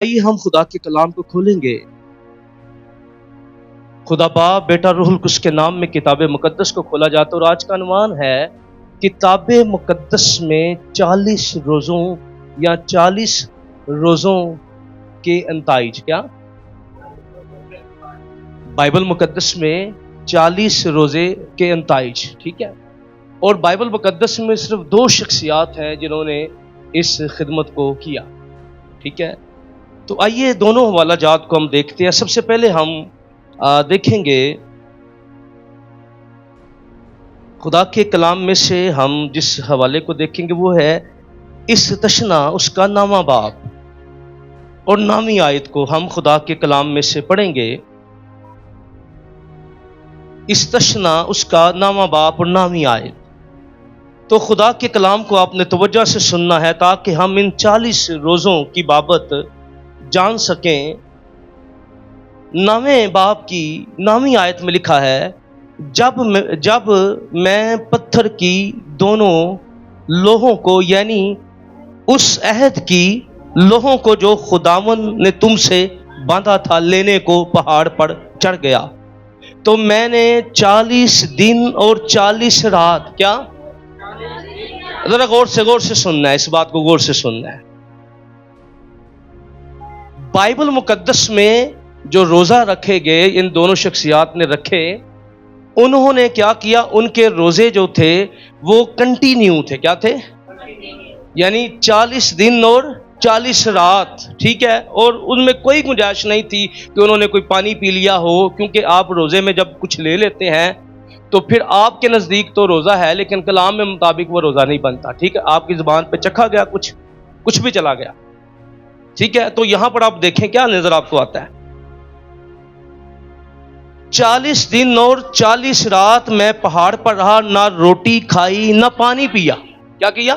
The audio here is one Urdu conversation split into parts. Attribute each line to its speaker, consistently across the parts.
Speaker 1: آئیے ہم خدا کے کلام کو کھولیں گے۔ خدا باپ بیٹا روح القدس کے نام میں کتاب مقدس کو کھولا جاتا ہے، اور آج کا عنوان ہے کتاب مقدس میں 40 روزوں یا 40 روزوں کے نتائج۔ کیا بائبل مقدس میں 40 روزے کے نتائج، ٹھیک ہے؟ اور بائبل مقدس میں صرف 2 شخصیات ہیں جنہوں نے اس خدمت کو کیا، ٹھیک ہے؟ تو آئیے دونوں حوالہ جات کو ہم دیکھتے ہیں۔ سب سے پہلے ہم دیکھیں گے خدا کے کلام میں سے ہم جس حوالے کو دیکھیں گے وہ ہے استثنا اس کا نامہ باب، اور نامی آیت کو ہم خدا کے کلام میں سے پڑھیں گے۔ استثنا اس کا نامہ باب اور نامی آیت۔ تو خدا کے کلام کو آپ نے توجہ سے سننا ہے تاکہ ہم ان 40 روزوں کی بابت جان سکیں۔ نامے باب کی نامی آیت میں لکھا ہے، جب میں پتھر کی دونوں لوہوں کو، یعنی اس عہد کی لوہوں کو جو خداوند نے تم سے باندھا تھا، لینے کو پہاڑ پر چڑھ گیا، تو میں نے 40 دن اور 40 رات، کیا؟ ذرا غور سے سننا ہے، اس بات کو غور سے سننا ہے۔ بائبل مقدس میں جو روزہ رکھے گئے ان دونوں شخصیات نے رکھے، انہوں نے کیا کیا؟ ان کے روزے جو تھے وہ کنٹینیو تھے۔ کیا تھے؟ یعنی 40 دن اور 40 رات، ٹھیک ہے؟ اور ان میں کوئی گنجائش نہیں تھی کہ انہوں نے کوئی پانی پی لیا ہو، کیونکہ آپ روزے میں جب کچھ لے لیتے ہیں تو پھر آپ کے نزدیک تو روزہ ہے، لیکن کلام میں مطابق وہ روزہ نہیں بنتا، ٹھیک ہے؟ آپ کی زبان پہ چکھا گیا، کچھ بھی چلا گیا، ٹھیک ہے؟ تو یہاں پر آپ دیکھیں کیا نظر آپ کو آتا ہے۔ 40 دن اور 40 رات میں پہاڑ پر رہا، نہ روٹی کھائی نہ پانی پیا۔ کیا کیا؟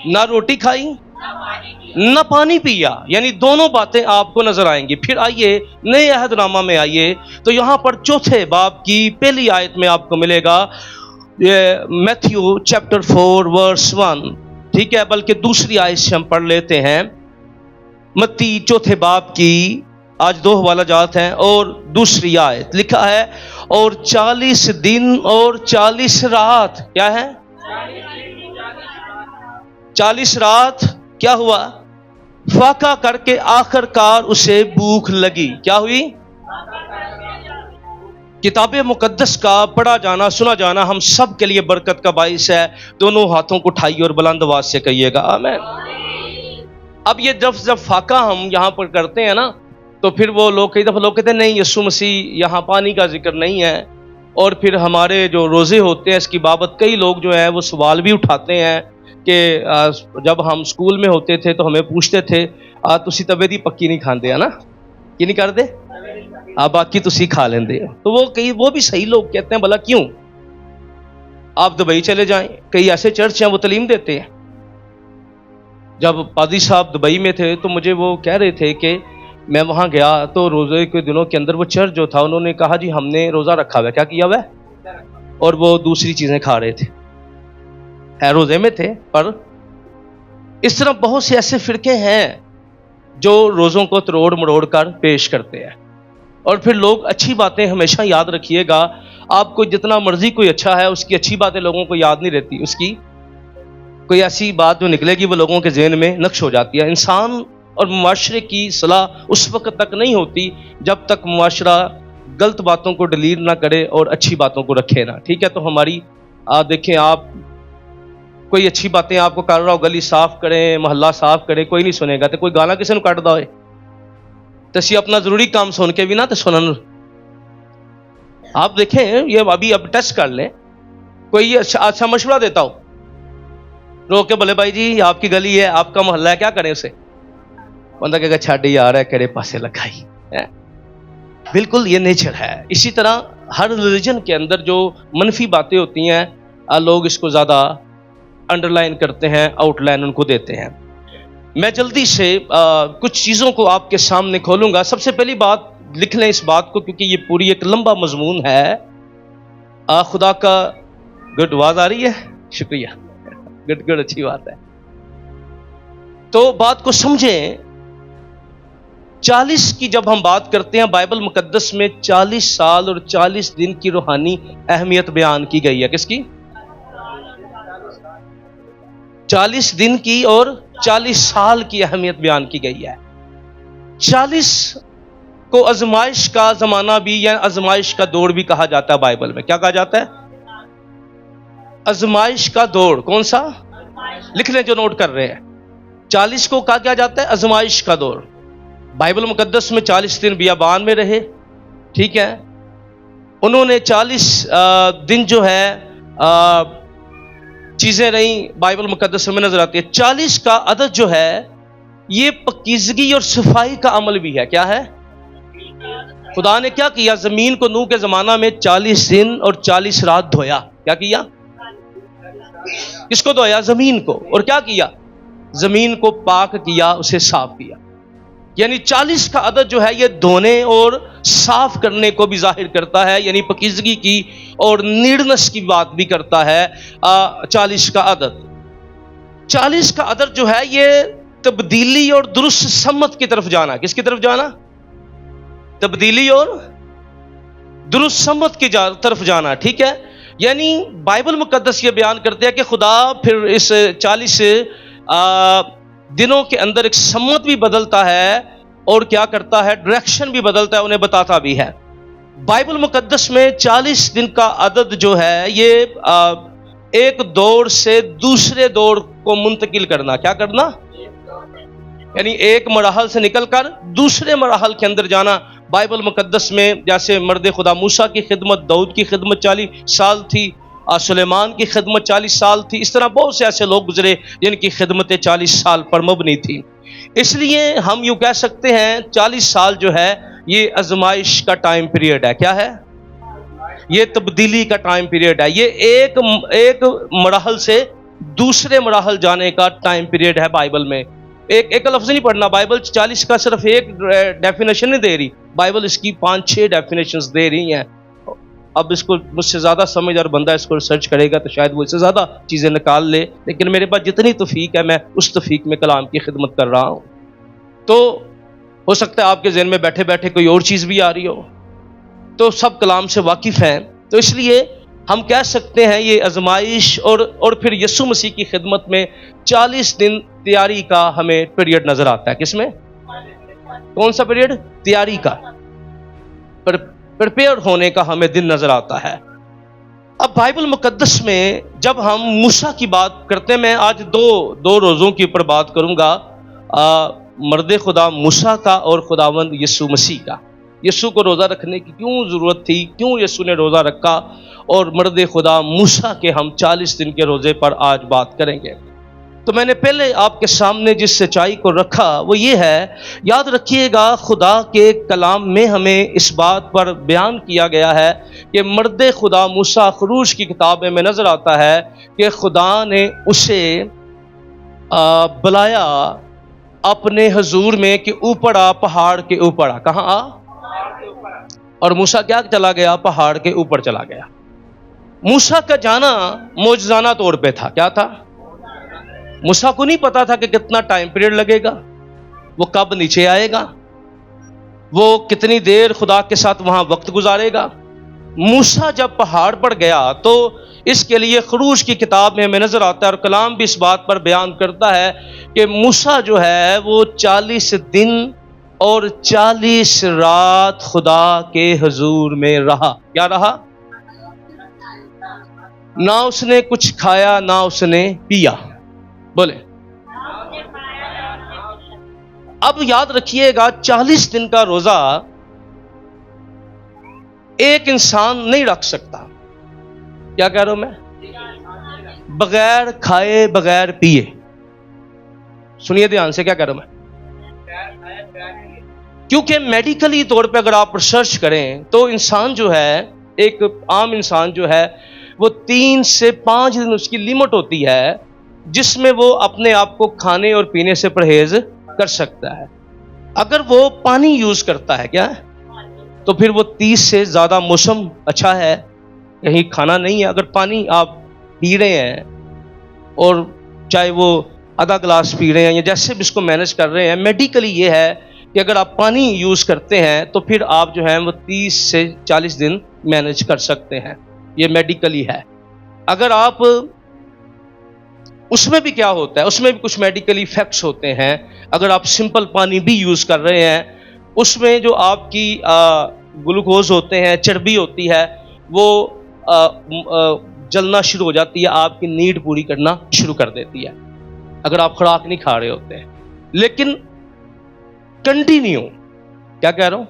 Speaker 1: نہ روٹی کھائی نہ پانی پیا، یعنی دونوں باتیں آپ کو نظر آئیں گی۔ پھر آئیے نئے عہد نامہ میں آئیے تو یہاں پر 4 باب کی پہلی آیت میں آپ کو ملے گا، میتھیو چیپٹر 4 ورس 1، ٹھیک ہے؟ بلکہ دوسری آیت سے ہم پڑھ لیتے ہیں۔ متی 4 باب کی آج 2 حوالہ جات ہیں، اور دوسری آیت لکھا ہے، اور 40 دن اور 40 رات، کیا ہے؟ 40 رات کیا ہوا؟ فاقہ کر کے آخر کار اسے بھوک لگی۔ کیا ہوئی؟ کتاب مقدس کا پڑھا جانا، سنا جانا ہم سب کے لیے برکت کا باعث ہے۔ دونوں ہاتھوں کو اٹھائیے اور بلند آواز سے کہیے گا آمین۔ اب یہ جب فاقہ ہم یہاں پر کرتے ہیں نا، تو پھر وہ لوگ کئی دفعہ کہتے ہیں نہیں یسوع مسیح یہاں پانی کا ذکر نہیں ہے، اور پھر ہمارے جو روزے ہوتے ہیں اس کی بابت کئی لوگ جو ہیں وہ سوال بھی اٹھاتے ہیں کہ جب ہم اسکول میں ہوتے تھے تو ہمیں پوچھتے تھے تسی تبے دی پکی نہیں کھاندے ہے نا، کی نہیں کر دے باقی تسی کھا لیندے ہو۔ تو وہ بھی صحیح لوگ کہتے ہیں، بھلا کیوں؟ آپ دبئی چلے جائیں، کئی ایسے چرچ ہیں وہ تعلیم دیتے ہیں۔ جب پادری صاحب دبئی میں تھے تو مجھے وہ کہہ رہے تھے کہ میں وہاں گیا تو روزے کے دنوں کے اندر وہ چرچ جو تھا انہوں نے کہا جی ہم نے روزہ رکھا ہوا ہے۔ کیا کیا ہوا ہے؟ اور وہ دوسری چیزیں کھا رہے تھے، روزے میں تھے۔ پر اس طرح بہت سے ایسے فرقے ہیں جو روزوں کو تروڑ مروڑ کر پیش کرتے ہیں، اور پھر لوگ اچھی باتیں ہمیشہ یاد رکھیے گا، آپ کو جتنا مرضی کوئی اچھا ہے اس کی اچھی باتیں لوگوں کو یاد نہیں رہتی، اس کی کوئی ایسی بات جو نکلے گی وہ لوگوں کے ذہن میں نقش ہو جاتی ہے۔ انسان اور معاشرے کی صلاح اس وقت تک نہیں ہوتی جب تک معاشرہ غلط باتوں کو ڈیلیٹ نہ کرے اور اچھی باتوں کو رکھے نہ، ٹھیک ہے؟ تو ہماری دیکھیں، آپ کوئی اچھی باتیں آپ کو کر رہا ہو، گلی صاف کریں، محلہ صاف کریں، کوئی نہیں سنے گا۔ تو کوئی گانا کسی نے کٹ دا ہوئے تو اسی اپنا ضروری کام سن کے بھی نہ تو سنن۔ آپ دیکھیں یہ اب ٹیسٹ کر لیں، کوئی اچھا مشورہ دیتا ہو روک کے، بولے بھائی جی آپ کی گلی ہے، آپ کا محلہ ہے، کیا کریں اسے؟ بندہ کہے گا چھڈ یار ہے کہڑے پاسے لگائی ہے۔ بالکل یہ نیچر ہے۔ اسی طرح ہر ریلیجن کے اندر جو منفی باتیں ہوتی ہیں لوگ اس کو زیادہ انڈر لائن کرتے ہیں، آؤٹ لائن ان کو دیتے ہیں۔ میں جلدی سے کچھ چیزوں کو آپ کے سامنے کھولوں گا۔ سب سے پہلی بات لکھ لیں اس بات کو، کیونکہ یہ پوری ایک لمبا مضمون ہے۔ خدا کا گڈ آواز آ رہی ہے؟ شکریہ، گڈ اچھی بات ہے۔ تو بات کو سمجھیں. 40 کی جب ہم بات کرتے ہیں بائبل مقدس میں 40 سال اور 40 دن کی روحانی اہمیت بیان کی گئی ہے. کس کی؟ 40 دن کی اور 40 سال کی اہمیت بیان کی گئی ہے. 40 کو آزمائش کا زمانہ بھی یا آزمائش کا دور بھی کہا جاتا ہے. بائبل میں کیا کہا جاتا ہے؟ آزمائش کا دور. کون سا؟ لکھ لیں جو نوٹ کر رہے ہیں. 40 کو کہا کیا جاتا ہے؟ آزمائش کا دور. بائبل مقدس میں 40 دن بیابان میں رہے. ٹھیک ہے. انہوں نے 40 دن جو ہے چیزیں رہیں بائبل مقدس میں نظر آتی ہے. 40 کا عدد جو ہے یہ پاکیزگی اور صفائی کا عمل بھی ہے. کیا ہے؟ خدا نے کیا کیا؟ زمین کو نوح کے زمانہ میں 40 دن اور 40 رات دھویا. کیا کیا؟ کس کو دھویا؟ زمین کو. اور کیا کیا؟ زمین کو پاک کیا، اسے صاف کیا. یعنی 40 کا عدد جو ہے یہ دھونے اور صاف کرنے کو بھی ظاہر کرتا ہے، یعنی پاکیزگی کی اور نیڑنس کی بات بھی کرتا ہے. 40 کا عدد 40 کا عدد جو ہے یہ تبدیلی اور درست سمت کی طرف جانا. کس کی طرف جانا؟ تبدیلی اور درست سمت کی طرف جانا. ٹھیک ہے. یعنی بائبل مقدس یہ بیان کرتے ہیں کہ خدا پھر اس 40 دنوں کے اندر ایک سمت بھی بدلتا ہے اور کیا کرتا ہے؟ ڈائریکشن بھی بدلتا ہے، انہیں بتاتا بھی ہے. بائبل مقدس میں 40 دن کا عدد جو ہے یہ ایک دور سے دوسرے دور کو منتقل کرنا. کیا کرنا؟ یعنی ایک مراحل سے نکل کر دوسرے مراحل کے اندر جانا. بائبل مقدس میں جیسے مرد خدا موسیٰ کی خدمت، داؤد کی خدمت 40 سال تھی، سلیمان کی خدمت 40 سال تھی. اس طرح بہت سے ایسے لوگ گزرے جن کی خدمتیں 40 سال پر مبنی تھی. اس لیے ہم یوں کہہ سکتے ہیں 40 سال جو ہے یہ آزمائش کا ٹائم پیریڈ ہے. کیا ہے؟ یہ تبدیلی کا ٹائم پیریڈ ہے. یہ ایک مراحل سے دوسرے مراحل جانے کا ٹائم پیریڈ ہے. بائبل میں ایک لفظ نہیں پڑھنا. بائبل 40 کا صرف ایک ڈیفینیشن نہیں دے رہی، بائبل اس کی 5-6 ڈیفینیشنز دے رہی ہیں. اب اس کو مجھ سے زیادہ سمجھ اور بندہ اس کو ریسرچ کرے گا تو شاید وہ اس سے زیادہ چیزیں نکال لے، لیکن میرے پاس جتنی توفیق ہے میں اس توفیق میں کلام کی خدمت کر رہا ہوں. تو ہو سکتا ہے آپ کے ذہن میں بیٹھے بیٹھے کوئی اور چیز بھی آ رہی ہو، تو سب کلام سے واقف ہیں. تو اس لیے ہم کہہ سکتے ہیں یہ آزمائش اور پھر یسوع مسیح کی خدمت میں 40 دن تیاری کا ہمیں پیریڈ نظر آتا ہے. کس میں؟ کون سا پیریڈ؟ تیاری کا، پریپیئر ہونے کا ہمیں دن نظر آتا ہے. اب بائبل مقدس میں جب ہم موسیٰ کی بات کرتے ہیں، میں آج دو روزوں کے اوپر بات کروں گا، مرد خدا موسیٰ کا اور خداوند یسوع مسیح کا. یسوع کو روزہ رکھنے کی کیوں ضرورت تھی، کیوں یسوع نے روزہ رکھا، اور مرد خدا موسیٰ کے ہم 40 دن کے روزے پر آج بات کریں گے. تو میں نے پہلے آپ کے سامنے جس سچائی کو رکھا وہ یہ ہے، یاد رکھیے گا خدا کے کلام میں ہمیں اس بات پر بیان کیا گیا ہے کہ مرد خدا موسیٰ، خروج کی کتاب میں نظر آتا ہے کہ خدا نے اسے بلایا اپنے حضور میں کہ اوپر آ، پہاڑ کے اوپر آ. کہاں آ؟ اور موسیٰ کیا چلا گیا؟ پہاڑ کے اوپر چلا گیا. موسیٰ کا جانا معجزانہ طور پہ تھا. کیا تھا؟ موسیٰ کو نہیں پتا تھا کہ کتنا ٹائم پیریڈ لگے گا، وہ کب نیچے آئے گا، وہ کتنی دیر خدا کے ساتھ وہاں وقت گزارے گا. موسیٰ جب پہاڑ پر گیا تو اس کے لیے خروج کی کتاب میں ہمیں نظر آتا ہے اور کلام بھی اس بات پر بیان کرتا ہے کہ موسیٰ جو ہے وہ 40 دن اور 40 رات خدا کے حضور میں رہا. کیا رہا؟ نہ اس نے کچھ کھایا نہ اس نے پیا. بولے. اب یاد رکھیے گا 40 دن کا روزہ ایک انسان نہیں رکھ سکتا. کیا کہہ رہا ہوں میں؟ بغیر کھائے بغیر پیے. سنیے دھیان سے کیا کہہ رہا ہوں میں، کیونکہ میڈیکلی طور پہ اگر آپ ریسرچ کریں تو انسان جو ہے، ایک عام انسان جو ہے، وہ 3 سے 5 دن اس کی لمٹ ہوتی ہے جس میں وہ اپنے آپ کو کھانے اور پینے سے پرہیز کر سکتا ہے. اگر وہ پانی یوز کرتا ہے، کیا ہے، تو پھر وہ 30 سے زیادہ موسم اچھا ہے، کہیں کھانا نہیں ہے. اگر پانی آپ پی رہے ہیں اور چاہے وہ آدھا گلاس پی رہے ہیں یا جیسے بھی اس کو مینج کر رہے ہیں. میڈیکلی یہ ہے کہ اگر آپ پانی یوز کرتے ہیں تو پھر آپ جو ہیں وہ 30 سے 40 دن مینج کر سکتے ہیں. یہ میڈیکلی ہے. اگر آپ اس میں بھی کیا ہوتا ہے, اس میں بھی کچھ میڈیکل ایفیکٹس ہوتے ہیں. اگر آپ سمپل پانی بھی یوز کر رہے ہیں, اس میں جو آپ کی گلوکوز ہوتے ہیں, چربی ہوتی ہے, وہ جلنا شروع ہو جاتی ہے, آپ کی نیڈ پوری کرنا شروع کر دیتی ہے اگر آپ خوراک نہیں کھا رہے ہوتے ہیں. لیکن کنٹینیو, کیا کہہ رہا ہوں,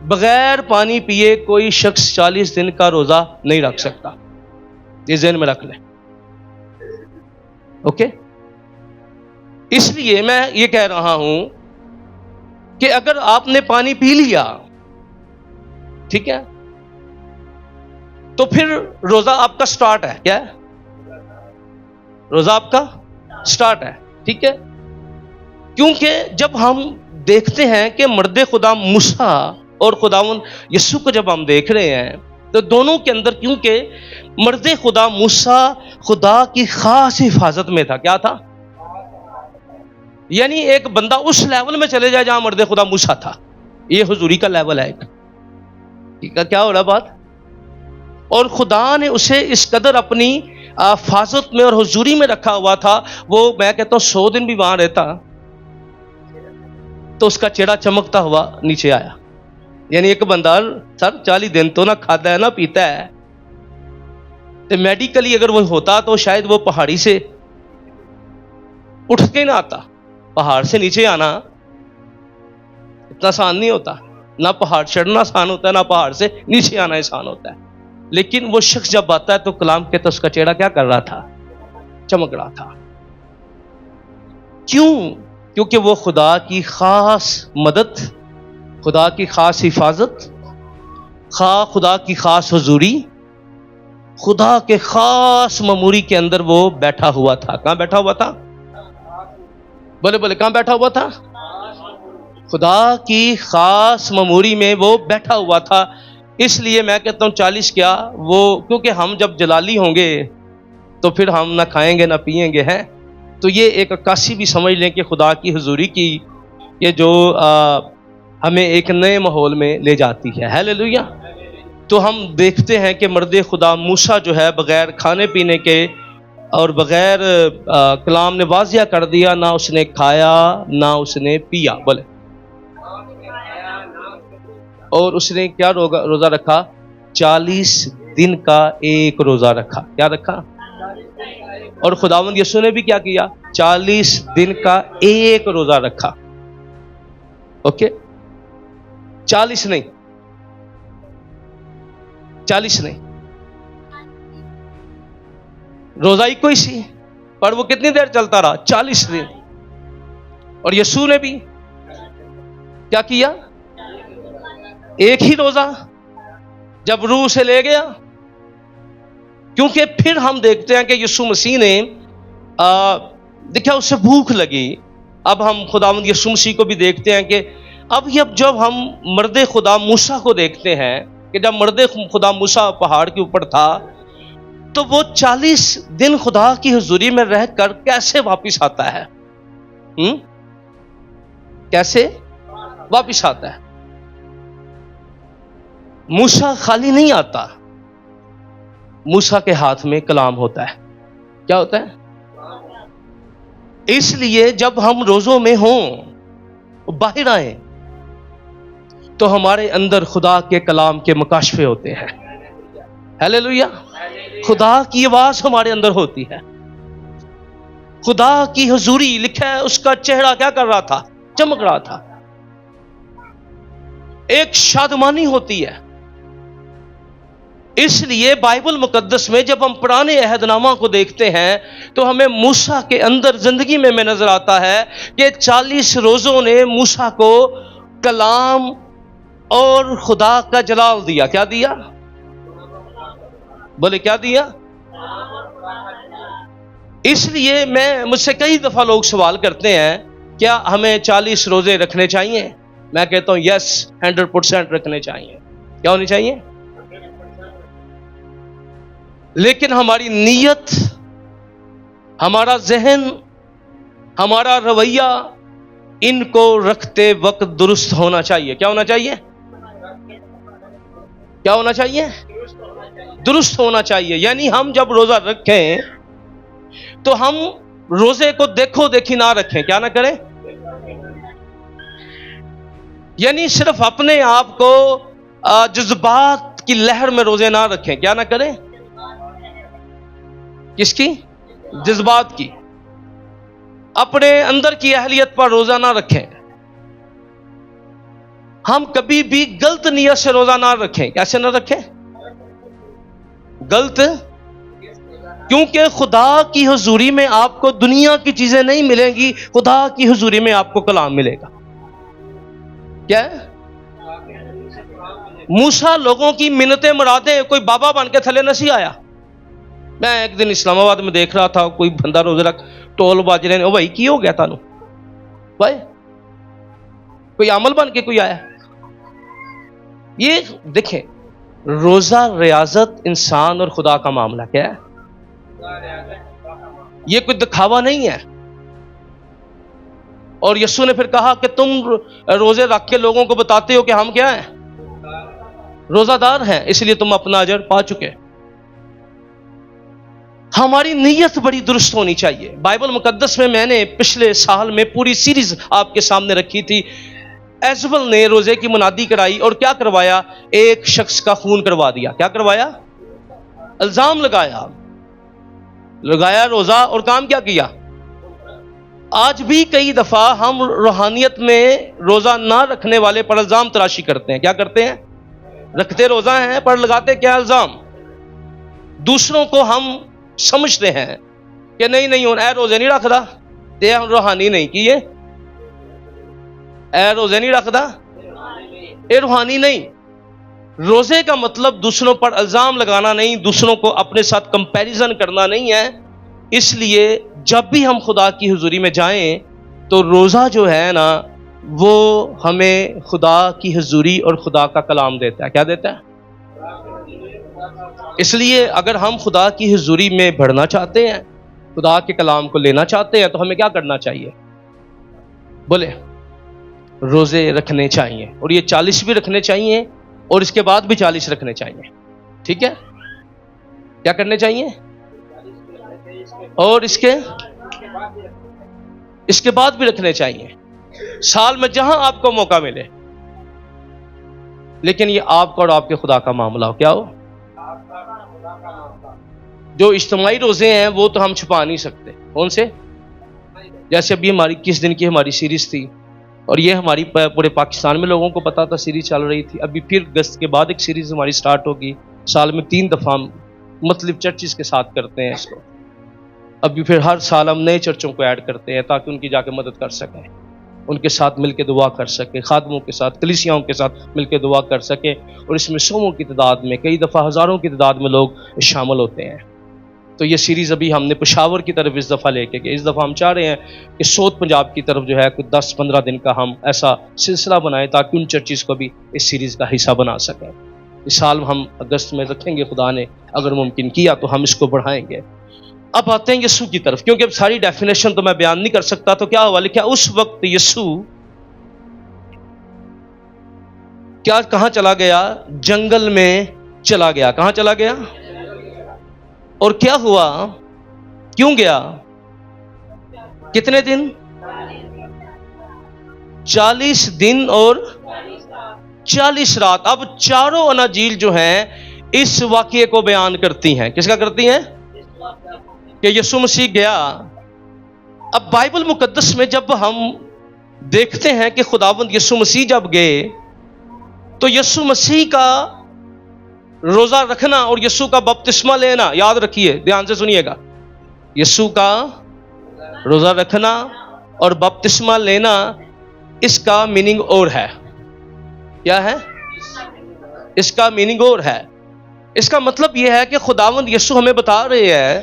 Speaker 1: بغیر پانی پیے کوئی شخص 40 دن کا روزہ نہیں رکھ سکتا. یہ ذہن میں رکھ لیں. اوکے, اس لیے میں یہ کہہ رہا ہوں کہ اگر آپ نے پانی پی لیا, ٹھیک ہے, تو پھر روزہ آپ کا سٹارٹ ہے. کیا ہے؟ روزہ آپ کا سٹارٹ ہے. ٹھیک ہے, کیونکہ جب ہم دیکھتے ہیں کہ مرد خدا موسیٰ اور خداوند یسوع کو جب ہم دیکھ رہے ہیں تو دونوں کے اندر, کیونکہ مرد خدا موسیٰ خدا کی خاص حفاظت میں تھا. کیا تھا؟ یعنی ایک بندہ اس لیول میں چلے جائے جہاں مرد خدا موسیٰ تھا. یہ حضوری کا لیول ہے ایک. کیا ہو رہا بات؟ اور خدا نے اسے اس قدر اپنی حفاظت میں اور حضوری میں رکھا ہوا تھا. وہ میں کہتا ہوں 100 دن بھی وہاں رہتا تو اس کا چہرہ چمکتا ہوا نیچے آیا. یعنی ایک بندہ سر 40 دن تو نہ کھاتا ہے نہ پیتا ہے, تو میڈیکلی اگر وہ ہوتا تو شاید وہ پہاڑی سے اٹھ کے نہ آتا. پہاڑ سے نیچے آنا اتنا آسان نہیں ہوتا. نہ پہاڑ چڑھنا آسان ہوتا ہے, نہ پہاڑ سے نیچے آنا آسان ہوتا ہے. لیکن وہ شخص جب آتا ہے تو کلام کہتا اس کا چہرہ کیا کر رہا تھا؟ چمک رہا تھا. کیوں؟ کیونکہ وہ خدا کی خاص مدد, خدا کی خاص حفاظت, خدا کی خاص حضوری, خدا کے خاص مموری کے اندر وہ بیٹھا ہوا تھا. کہاں بیٹھا ہوا تھا؟ بولے بولے, کہاں بیٹھا ہوا تھا؟ خدا کی خاص مموری میں وہ بیٹھا ہوا تھا. اس لیے میں کہتا ہوں 40 کیا وہ, کیونکہ ہم جب جلالی ہوں گے تو پھر ہم نہ کھائیں گے نہ پیئیں گے ہیں. تو یہ ایک عکاسی بھی سمجھ لیں کہ خدا کی حضوری کی, یہ جو ہمیں ایک نئے ماحول میں لے جاتی ہے. ہیلیلویا. تو ہم دیکھتے ہیں کہ مرد خدا موسیٰ جو ہے بغیر کھانے پینے کے اور بغیر کلام نے واضح کر دیا, نہ اس نے کھایا نہ اس نے پیا. بولے, اور اس نے کیا روزہ رکھا؟ 40 دن کا ایک روزہ رکھا. کیا رکھا؟ اور خداوند یسوع نے بھی کیا کیا؟ 40 دن کا ایک روزہ رکھا. اوکے, 40 نہیں, 40 نہیں, روزہ ہی کوئی سی, پر وہ کتنی دیر چلتا رہا؟ 40 دن. اور یسوع نے بھی کیا کیا؟ ایک ہی روزہ جب روح سے لے گیا. کیونکہ پھر ہم دیکھتے ہیں کہ یسوع مسیح نے دیکھا اسے بھوک لگی. اب ہم خداوند یسوع مسیح کو بھی دیکھتے ہیں کہ اب جب ہم مرد خدا موسیٰ کو دیکھتے ہیں کہ جب مرد خدا موسیٰ پہاڑ کے اوپر تھا تو وہ 40 دن خدا کی حضوری میں رہ کر کیسے واپس آتا ہے؟ کیسے واپس آتا ہے؟ موسیٰ خالی نہیں آتا. موسیٰ کے ہاتھ میں کلام ہوتا ہے. کیا ہوتا ہے؟ اس لیے جب ہم روزوں میں ہوں, باہر آئیں, تو ہمارے اندر خدا کے کلام کے مکاشفے ہوتے ہیں. ہیلیلویا. خدا کی آواز ہمارے اندر ہوتی ہے. خدا کی حضوری, لکھا ہے اس کا چہرہ کیا کر رہا تھا؟ چمک رہا تھا. ایک شادمانی ہوتی ہے. اس لیے بائبل مقدس میں جب ہم پرانے عہد نامہ کو دیکھتے ہیں تو ہمیں موسیٰ کے اندر زندگی میں نظر آتا ہے کہ 40 روزوں نے موسیٰ کو کلام اور خدا کا جلال دیا. کیا دیا؟ بولے کیا دیا؟ اس لیے مجھ سے کئی دفعہ لوگ سوال کرتے ہیں کیا ہمیں 40 روزے رکھنے چاہیے؟ میں کہتا ہوں یس, 100% رکھنے چاہیے. کیا ہونے چاہیے؟ لیکن ہماری نیت, ہمارا ذہن ہمارا رویہ ان کو رکھتے وقت درست ہونا چاہیے. کیا ہونا چاہیے؟ کیا ہونا چاہیے؟ درست ہونا چاہیے. یعنی ہم جب روزہ رکھیں تو ہم روزے کو دیکھو دیکھی نہ رکھیں. کیا نہ کریں؟ یعنی صرف اپنے آپ کو جذبات کی لہر میں روزے نہ رکھیں. کیا نہ کریں؟ کس کی؟ جذبات کی. اپنے اندر کی اہلیت پر روزہ نہ رکھیں. ہم کبھی بھی غلط نیت سے روزہ نہ رکھیں. کیسے نہ رکھیں؟ غلط. کیونکہ خدا کی حضوری میں آپ کو دنیا کی چیزیں نہیں ملیں گی، خدا کی حضوری میں آپ کو کلام ملے گا. کیا ہے؟ موسیٰ لوگوں کی منتیں مرادیں، کوئی بابا بن کے تھلے نسی آیا. میں ایک دن اسلام آباد میں دیکھ رہا تھا، کوئی بندہ روزے رکھ ٹول باج رہے ہیں. او بھائی کی ہو گیا تانوں بھائی؟ کوئی عمل بن کے کوئی آیا؟ یہ دیکھیں، روزہ ریاضت انسان اور خدا کا معاملہ. کیا ہے؟ یہ کوئی دکھاوا نہیں ہے. اور یسوع نے پھر کہا کہ تم روزے رکھ کے لوگوں کو بتاتے ہو کہ ہم کیا ہیں؟ روزہ دار ہیں، اس لیے تم اپنا اجر پا چکے. ہماری نیت بڑی درست ہونی چاہیے. بائبل مقدس میں نے پچھلے سال میں پوری سیریز آپ کے سامنے رکھی تھی. ایزبل نے روزے کی منادی کرائی اور کیا کروایا؟ ایک شخص کا خون کروا دیا. کیا کروایا؟ الزام لگایا روزہ، اور کام کیا کیا؟ آج بھی کئی دفعہ ہم روحانیت میں روزہ نہ رکھنے والے پر الزام تراشی کرتے ہیں. کیا کرتے ہیں؟ رکھتے روزہ ہیں پر لگاتے کیا الزام؟ دوسروں کو ہم سمجھتے ہیں کہ نہیں اے روزے نہیں رکھدا تے روحانی نہیں کیے، اے روزے نہیں رکھدا اے روحانی نہیں. روزے کا مطلب دوسروں پر الزام لگانا نہیں، دوسروں کو اپنے ساتھ کمپیریزن کرنا نہیں ہے. اس لیے جب بھی ہم خدا کی حضوری میں جائیں تو روزہ جو ہے نا وہ ہمیں خدا کی حضوری اور خدا کا کلام دیتا ہے. کیا دیتا ہے؟ اس لیے اگر ہم خدا کی حضوری میں بڑھنا چاہتے ہیں، خدا کے کلام کو لینا چاہتے ہیں، تو ہمیں کیا کرنا چاہیے؟ بولے، روزے رکھنے چاہیے. اور یہ 40 بھی رکھنے چاہیے اور اس کے بعد بھی 40 رکھنے چاہیے. ٹھیک ہے؟ کیا کرنے چاہیے؟ اور اس کے بعد بھی رکھنے چاہیے. سال میں جہاں آپ کو موقع ملے. لیکن یہ آپ کا اور آپ کے خدا کا معاملہ ہو. کیا ہو؟ جو اجتماعی روزے ہیں وہ تو ہم چھپا نہیں سکتے. کون سے؟ جیسے ابھی ہماری کس دن کی ہماری سیریز تھی، اور یہ ہماری پورے پاکستان میں لوگوں کو پتا تھا سیریز چل رہی تھی. ابھی پھر اگست کے بعد ایک سیریز ہماری سٹارٹ ہوگی. سال میں 3 دفعہ مختلف چرچز کے ساتھ کرتے ہیں اس کو. ابھی پھر ہر سال ہم نئے چرچوں کو ایڈ کرتے ہیں تاکہ ان کی جا کے مدد کر سکیں، ان کے ساتھ مل کے دعا کر سکیں، خادموں کے ساتھ، کلیسیاؤں کے ساتھ مل کے دعا کر سکیں. اور اس میں سووں کی تعداد میں، کئی دفعہ ہزاروں کی تعداد میں لوگ شامل ہوتے ہیں. تو یہ سیریز ابھی ہم نے پشاور کی طرف اس دفعہ لے کے گئے. اس دفعہ ہم چاہ رہے ہیں کہ سوت پنجاب کی طرف جو ہے کوئی 10-15 دن کا ہم ایسا سلسلہ بنائیں تاکہ ان چرچز کو بھی اس سیریز کا حصہ بنا سکیں. اس سال ہم اگست میں رکھیں گے، خدا نے اگر ممکن کیا تو ہم اس کو بڑھائیں گے. اب آتے ہیں یسوع کی طرف، کیونکہ اب ساری ڈیفینیشن تو میں بیان نہیں کر سکتا. تو کیا ہوا؟ لکھا اس وقت یسوع کیا کہاں چلا گیا؟ جنگل میں چلا گیا. کہاں چلا گیا؟ اور کیا ہوا؟ کیوں گیا؟ کتنے دن؟ 40 دن اور 40 رات. اب چاروں اناجیل جو ہیں اس واقعے کو بیان کرتی ہیں. کس کا کرتی ہیں؟ کہ یسوع مسیح گیا. اب بائبل مقدس میں جب ہم دیکھتے ہیں کہ خداوند یسوع مسیح جب گئے تو یسوع مسیح کا روزہ رکھنا اور یسوع کا بپتسمہ لینا، یاد رکھیے، دھیان سے سنیے گا، یسوع کا روزہ رکھنا اور بپتسمہ لینا اس کا میننگ اور ہے. کیا ہے؟ اس کا میننگ اور ہے. اس کا مطلب یہ ہے کہ خداوند یسوع ہمیں بتا رہے ہیں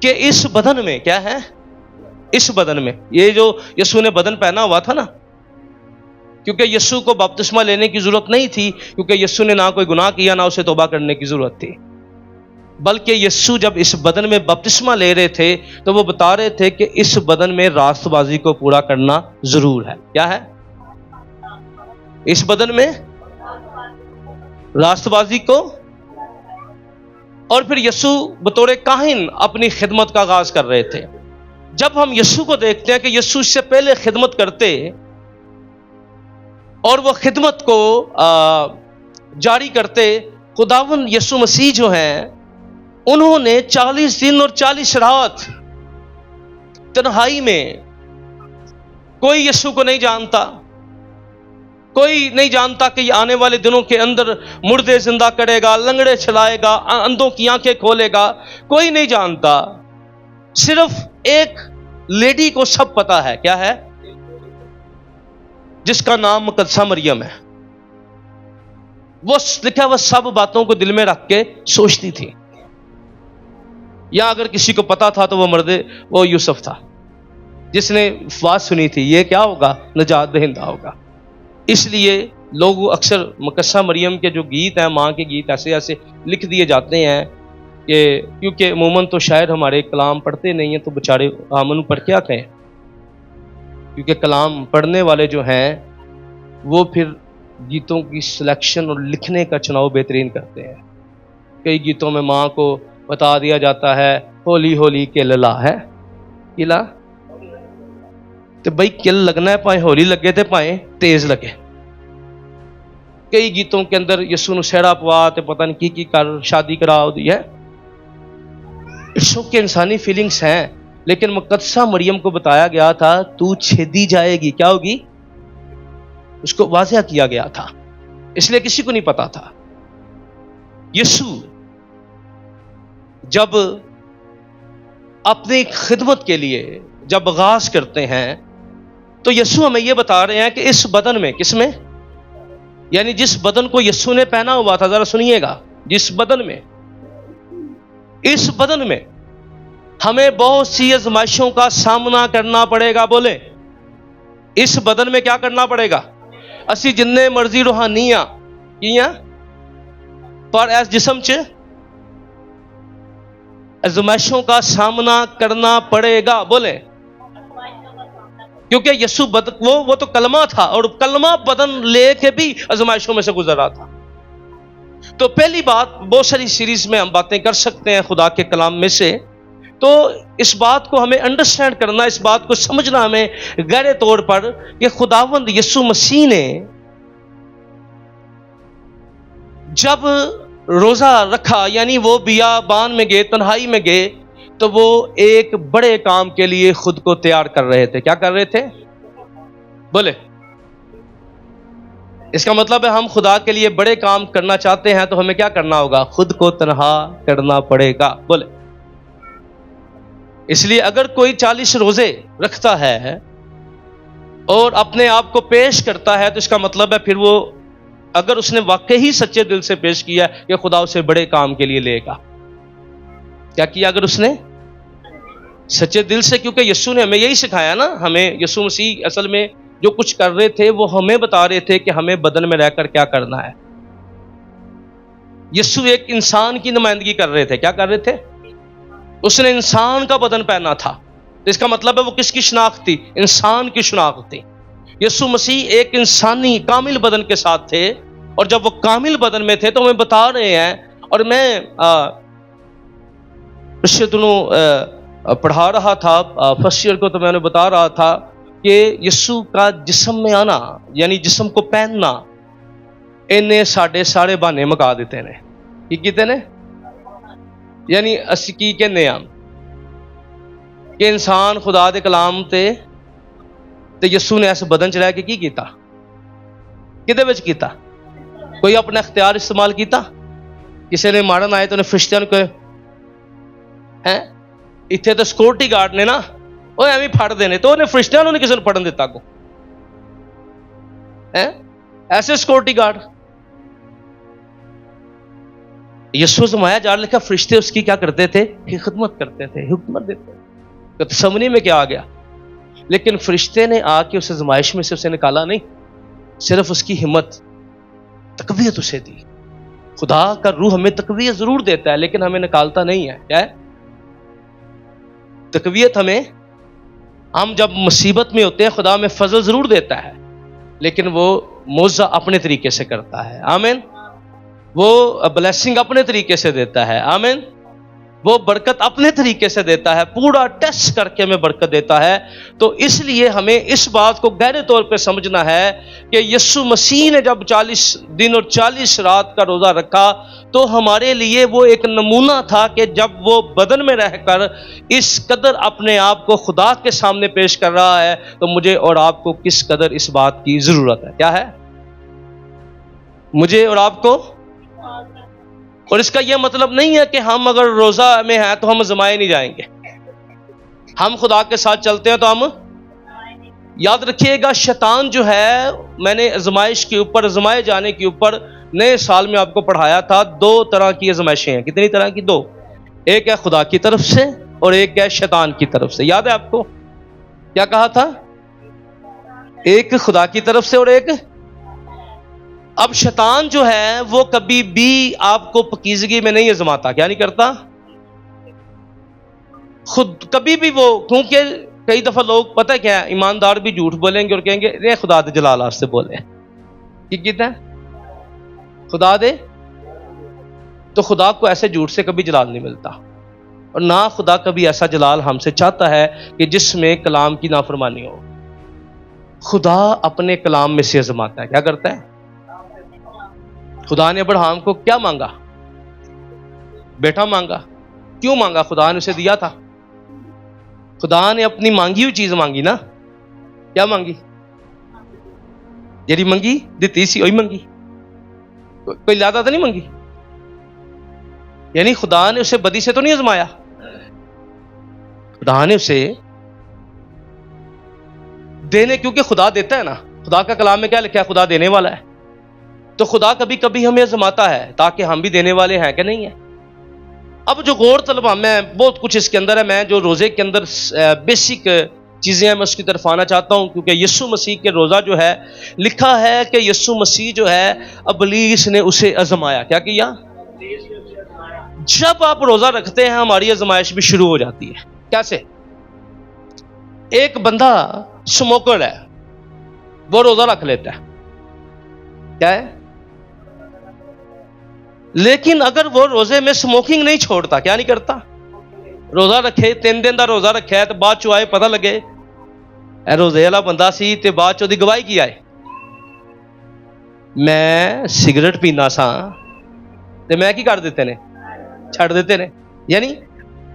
Speaker 1: کہ اس بدن میں کیا ہے؟ اس بدن میں، یہ جو یسوع نے بدن پہنا ہوا تھا نا، کیونکہ یسوع کو بپتسمہ لینے کی ضرورت نہیں تھی، کیونکہ یسوع نے نہ کوئی گناہ کیا، نہ اسے توبہ کرنے کی ضرورت تھی. بلکہ یسوع جب اس بدن میں بپتسمہ لے رہے تھے تو وہ بتا رہے تھے کہ اس بدن میں راست بازی کو پورا کرنا ضرور ہے. کیا ہے؟ اس بدن میں راست بازی کو. اور پھر یسوع بطور کاہن اپنی خدمت کا آغاز کر رہے تھے. جب ہم یسوع کو دیکھتے ہیں کہ یسوع اس سے پہلے خدمت کرتے اور وہ خدمت کو جاری کرتے، خداوند یسوع مسیح جو ہیں انہوں نے 40 دن اور 40 رات تنہائی میں، کوئی یسوع کو نہیں جانتا، کوئی نہیں جانتا کہ یہ آنے والے دنوں کے اندر مردے زندہ کرے گا، لنگڑے چلائے گا، اندھوں کی آنکھیں کھولے گا، کوئی نہیں جانتا. صرف ایک لیڈی کو سب پتا ہے. کیا ہے؟ جس کا نام مقدسہ مریم ہے. وہ لکھا وہ سب باتوں کو دل میں رکھ کے سوچتی تھی. یا اگر کسی کو پتا تھا تو وہ یوسف تھا جس نے بات سنی تھی یہ کیا ہوگا؟ نجات دہندہ ہوگا. اس لیے لوگ اکثر مقدسہ مریم کے جو گیت ہیں، ماں کے گیت ایسے ایسے لکھ دیے جاتے ہیں کہ کیونکہ عموماً تو شاعر ہمارے کلام پڑھتے نہیں ہیں تو بےچارے ہم پر کیا کہیں، کیونکہ کلام پڑھنے والے جو ہیں وہ پھر گیتوں کی سلیکشن اور لکھنے کا چناؤ بہترین کرتے ہیں. کئی گیتوں میں ماں کو بتا دیا جاتا ہے ہولی ہولی کے للا ہے کلا، تو بھائی کل لگنا ہے، پائیں ہولی لگے تھے پائیں تیز لگے. کئی گیتوں کے اندر یسوع نو سیڑا پوا تے پتہ نہیں کی کر شادی کرا دی ہے. شوق کے انسانی فیلنگس ہیں، لیکن مقدسہ مریم کو بتایا گیا تھا تو چھیدی جائے گی. کیا ہوگی؟ اس کو واضح کیا گیا تھا، اس لیے کسی کو نہیں پتا تھا. یسوع جب اپنی خدمت کے لیے جب آغاز کرتے ہیں تو یسوع ہمیں یہ بتا رہے ہیں کہ اس بدن میں، کس میں؟ یعنی جس بدن کو یسوع نے پہنا ہوا تھا، ذرا سنیے گا، جس بدن میں، اس بدن میں ہمیں بہت سی آزمائشوں کا سامنا کرنا پڑے گا. بولے اس بدن میں کیا کرنا پڑے گا؟ اسی جننے مرضی روحانیاں کیاں پر ایس جسم چ آزمائشوں کا سامنا کرنا پڑے گا. بولے کیونکہ یسوع وہ تو کلمہ تھا اور کلمہ بدن لے کے بھی آزمائشوں میں سے گزر رہا تھا. تو پہلی بات، بہت ساری سیریز میں ہم باتیں کر سکتے ہیں خدا کے کلام میں سے، تو اس بات کو ہمیں انڈرسٹینڈ کرنا، اس بات کو سمجھنا ہمیں گہرے طور پر کہ خداوند یسوع مسیح نے جب روزہ رکھا، یعنی وہ بیابان میں گئے، تنہائی میں گئے، تو وہ ایک بڑے کام کے لیے خود کو تیار کر رہے تھے. کیا کر رہے تھے؟ بولے اس کا مطلب ہے ہم خدا کے لیے بڑے کام کرنا چاہتے ہیں تو ہمیں کیا کرنا ہوگا؟ خود کو تنہا کرنا پڑے گا. بولے اس لیے اگر کوئی 40 روزے رکھتا ہے اور اپنے آپ کو پیش کرتا ہے تو اس کا مطلب ہے پھر وہ، اگر اس نے واقعی سچے دل سے پیش کیا کہ خدا اسے بڑے کام کے لیے لے گا. کیا کیا؟ اگر اس نے سچے دل سے، کیونکہ یسوع نے ہمیں یہی سکھایا نا. ہمیں یسوع مسیح اصل میں جو کچھ کر رہے تھے وہ ہمیں بتا رہے تھے کہ ہمیں بدن میں رہ کر کیا کرنا ہے. یسوع ایک انسان کی نمائندگی کر رہے تھے. کیا کر رہے تھے؟ اس نے انسان کا بدن پہنا تھا. اس کا مطلب ہے وہ کس کی شناخت تھی؟ انسان کی شناخت تھی. یسوع مسیح ایک انسانی کامل بدن کے ساتھ تھے، اور جب وہ کامل بدن میں تھے تو ہمیں بتا رہے ہیں، اور میں پچھلے دنوں پڑھا رہا تھا فرسٹ ایئر کو، تو میں نے بتا رہا تھا کہ یسوع کا جسم میں آنا یعنی جسم کو پہننا انہیں سارے بہانے مکا دیتے نے. کی کہتے نے؟ یعنی اسی کی کہنے ہیں کہ انسان خدا دے کلام تے یسوع نے ایسے بدن چ رہ کے کی کیتا؟ کدے وچ کیتا؟ کوئی اپنا اختیار استعمال کیتا؟ کسی نے مارن آئے تو انہیں فرشتیاں کو اتنے تو سیکورٹی گارڈ نے نا وہ ایویں پھڑ دینے، تو انہیں فرشتیاں نے کسی نے پڑھن دیتا کو ایسے سیکورٹی گارڈ. یسوع زمایا جار لکھا فرشتے اس کی کیا کرتے تھے؟ کہ خدمت کرتے تھے، حکمت دیتے تھے. تو سمجھنے میں کیا آ گیا؟ لیکن فرشتے نے آ کے اسے زمائش میں سے اسے نکالا نہیں، صرف اس کی ہمت، تقویت اسے دی، خدا کا روح ہمیں تقویت ضرور دیتا ہے لیکن ہمیں نکالتا نہیں ہے. کیا ہے تقویت؟ ہم جب مصیبت میں ہوتے ہیں خدا ہمیں فضل ضرور دیتا ہے لیکن وہ موضع اپنے طریقے سے کرتا ہے. آمین. وہ بلیسنگ اپنے طریقے سے دیتا ہے. آمین. وہ برکت اپنے طریقے سے دیتا ہے, پورا ٹیسٹ کر کے ہمیں برکت دیتا ہے. تو اس لیے ہمیں اس بات کو گہرے طور پہ سمجھنا ہے کہ یسوع مسیح نے جب 40 دن اور 40 رات کا روزہ رکھا تو ہمارے لیے وہ ایک نمونہ تھا کہ جب وہ بدن میں رہ کر اس قدر اپنے آپ کو خدا کے سامنے پیش کر رہا ہے تو مجھے اور آپ کو کس قدر اس بات کی ضرورت ہے. کیا ہے؟ مجھے اور آپ کو. اور اس کا یہ مطلب نہیں ہے کہ ہم اگر روزہ میں ہیں تو ہم آزمائے نہیں جائیں گے. ہم خدا کے ساتھ چلتے ہیں تو ہم, یاد رکھیے گا شیطان جو ہے, میں نے آزمائش کے اوپر, آزمائے جانے کے اوپر نئے سال میں آپ کو پڑھایا تھا 2 طرح کی آزمائشیں ہیں. کتنی طرح کی؟ 2. ایک ہے خدا کی طرف سے اور ایک ہے شیطان کی طرف سے. یاد ہے آپ کو کیا کہا تھا؟ ایک خدا کی طرف سے اور ایک. اب شیطان جو ہے وہ کبھی بھی آپ کو پاکیزگی میں نہیں آزماتا. کیا نہیں کرتا؟ خود کبھی بھی وہ, کیونکہ کئی دفعہ لوگ پتہ کیا ہے, ایماندار بھی جھوٹ بولیں گے اور کہیں گے رے خدا دے جلال سے بولے. کہتا ہے خدا دے, تو خدا کو ایسے جھوٹ سے کبھی جلال نہیں ملتا, اور نہ خدا کبھی ایسا جلال ہم سے چاہتا ہے کہ جس میں کلام کی نافرمانی ہو. خدا اپنے کلام میں سے آزماتا ہے. کیا کرتا ہے؟ خدا نے ابراہیم کو کیا مانگا؟ بیٹا مانگا. کیوں مانگا؟ خدا نے اسے دیا تھا. خدا نے اپنی مانگی ہوئی چیز مانگی نا. کیا مانگی؟ جیڑی منگی دیتی سی وہی منگی, کوئی زیادہ تو نہیں منگی. یعنی خدا نے اسے بدی سے تو نہیں آزمایا, خدا نے اسے دینے, کیونکہ خدا دیتا ہے نا. خدا کا کلام میں کیا لکھا ہے؟ خدا دینے والا ہے. تو خدا کبھی کبھی ہمیں آزماتا ہے تاکہ ہم بھی دینے والے ہیں کہ نہیں ہیں. اب جو غور طلب, میں بہت کچھ اس کے اندر ہے, میں جو روزے کے اندر بیسک چیزیں ہیں میں اس کی طرف آنا چاہتا ہوں, کیونکہ یسوع مسیح کے روزہ جو ہے لکھا ہے کہ یسوع مسیح جو ہے ابلیس نے اسے آزمایا. کیا کیا؟ جب آپ روزہ رکھتے ہیں ہماری آزمائش بھی شروع ہو جاتی ہے. کیسے؟ ایک بندہ سموکر ہے, وہ روزہ رکھ لیتا ہے. کیا ہے؟ لیکن اگر وہ روزے میں سموکنگ نہیں چھوڑتا, کیا نہیں کرتا, روزہ رکھے 3 دن دا روزہ رکھا ہے تو بعد چو آئے پتہ لگے اے روزے والا بندہ سی تے بعد چو دی گواہی کی آئے میں سگریٹ پینا سا تے میں کی کر دیتے نے, چھڑ دیتے نے. یعنی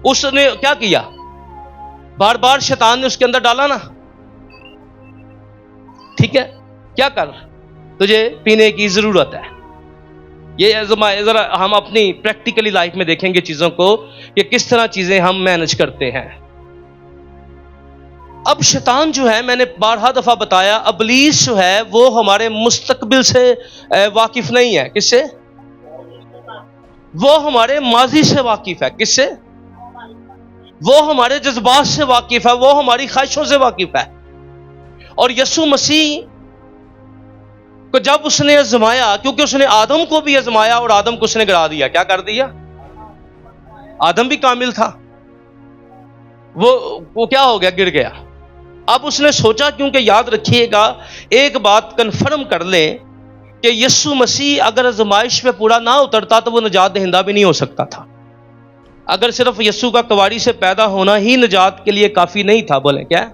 Speaker 1: اس نے کیا کیا؟ بار بار شیطان نے اس کے اندر ڈالا نا. ٹھیک ہے, کیا کر, تجھے پینے کی ضرورت ہے. یہ ذرا ہم اپنی پریکٹیکلی لائف میں دیکھیں گے چیزوں کو کہ کس طرح چیزیں ہم مینج کرتے ہیں. اب شیطان جو ہے, میں نے بارہا دفعہ بتایا, ابلیس جو ہے وہ ہمارے مستقبل سے واقف نہیں ہے. کس سے؟ وہ ہمارے ماضی سے واقف ہے. کس سے؟ وہ ہمارے جذبات سے واقف ہے, وہ ہماری خواہشوں سے واقف ہے. اور یسوع مسیح کو جب اس نے آزمایا, کیونکہ اس نے آدم کو بھی آزمایا اور آدم کو اس نے گرا دیا. کیا کر دیا؟ آدم بھی کامل تھا, وہ کیا ہو گیا؟ گر گیا. اب اس نے سوچا, کیونکہ یاد رکھیے گا ایک بات کنفرم کر لیں کہ یسوع مسیح اگر آزمائش پہ پورا نہ اترتا تو وہ نجات دہندہ بھی نہیں ہو سکتا تھا. اگر صرف یسوع کا کواری سے پیدا ہونا ہی نجات کے لیے کافی نہیں تھا. بولیں کیا؟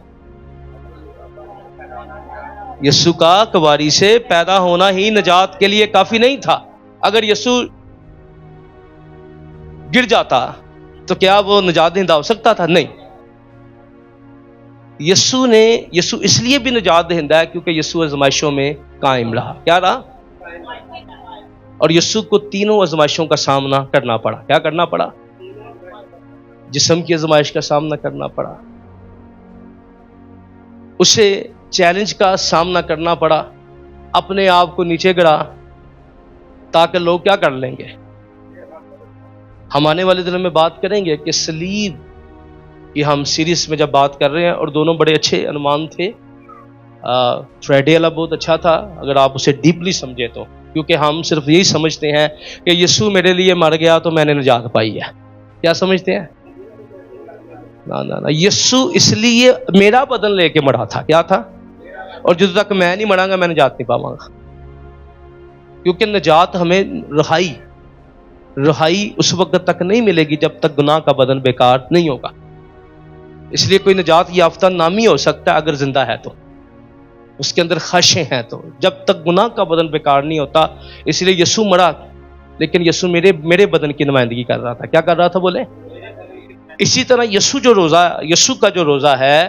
Speaker 1: یسوع کا کواری سے پیدا ہونا ہی نجات کے لیے کافی نہیں تھا. اگر یسوع گر جاتا تو کیا وہ نجات دہندہ ہو سکتا تھا؟ نہیں. یسوع اس لیے بھی نجات دہندہ ہے کیونکہ یسوع آزمائشوں میں قائم رہا. کیا رہا؟ اور یسوع کو تینوں آزمائشوں کا سامنا کرنا پڑا. کیا کرنا پڑا؟ جسم کی آزمائش کا سامنا کرنا پڑا, اسے چیلنج کا سامنا کرنا پڑا, اپنے آپ کو نیچے گرا تاکہ لوگ کیا کر لیں گے. ہم آنے والے دنوں میں بات کریں گے کہ صلیب کی ہم سیریز میں جب بات کر رہے ہیں, اور دونوں بڑے اچھے عنوان تھے. فرائیڈے والا بہت اچھا تھا اگر آپ اسے ڈیپلی سمجھے تو, کیونکہ ہم صرف یہی سمجھتے ہیں کہ یسوع میرے لیے مر گیا تو میں نے نجات پائی ہے. کیا سمجھتے ہیں؟ نہ یسوع اس لیے میرا بدن لے کے مرا تھا. کیا تھا؟ اور جب تک میں نہیں مرا گا میں نجات نہیں پاؤں گا. کیونکہ نجات ہمیں رہائی اس وقت تک نہیں ملے گی جب تک گناہ کا بدن بیکار نہیں ہوگا. اس لیے کوئی نجات یافتہ نامی ہو سکتا ہے اگر زندہ ہے تو، اس کے اندر خواہشیں ہیں تو، جب تک گناہ کا بدن بیکار نہیں ہوتا. اس لیے یسوع مرا، لیکن یسوع میرے بدن کی نمائندگی کر رہا تھا. کیا کر رہا تھا بولے؟ اسی طرح یسوع کا جو روزہ ہے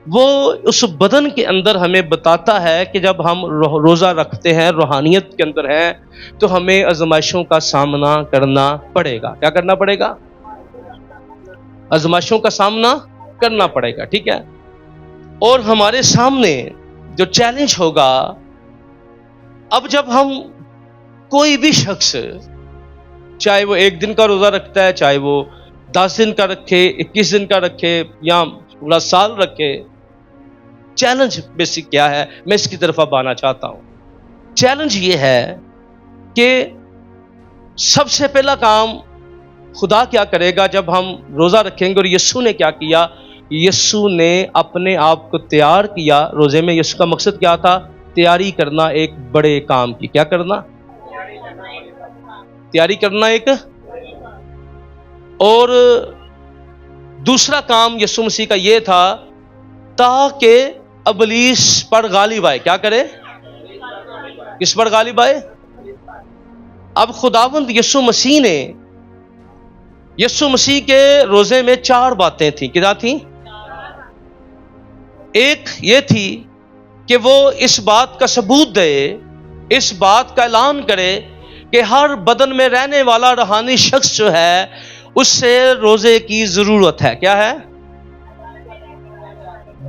Speaker 1: وہ اس بدن کے اندر ہمیں بتاتا ہے کہ جب ہم روزہ رکھتے ہیں، روحانیت کے اندر ہیں، تو ہمیں آزمائشوں کا سامنا کرنا پڑے گا. کیا کرنا پڑے گا؟ آزمائشوں کا سامنا کرنا پڑے گا. ٹھیک ہے. اور ہمارے سامنے جو چیلنج ہوگا، اب جب ہم کوئی بھی شخص چاہے وہ 1 دن کا روزہ رکھتا ہے، چاہے وہ 10 دن کا رکھے، 21 دن کا رکھے یا پورا سال رکھے، چیلنج بیسک کیا ہے؟ میں اس کی طرف اب آنا چاہتا ہوں. چیلنج یہ ہے کہ سب سے پہلا کام خدا کیا کرے گا جب ہم روزہ رکھیں گے. اور یسوع نے کیا کیا؟ یسوع نے اپنے آپ کو تیار کیا. روزے میں یسوع کا مقصد کیا تھا؟ تیاری کرنا ایک بڑے کام کی. کیا کرنا؟ تیاری کرنا ایک. اور دوسرا کام یسوع مسیح کا یہ تھا تاکہ ابلیس پر غالب آئے. کیا کرے؟ کس پر غالب آئے؟ اب خداوند یسوع مسیح کے روزے میں 4 باتیں تھیں. کیا تھیں؟ ایک یہ تھی کہ وہ اس بات کا ثبوت دے، اس بات کا اعلان کرے کہ ہر بدن میں رہنے والا روحانی شخص جو ہے اس سے روزے کی ضرورت ہے. کیا ہے؟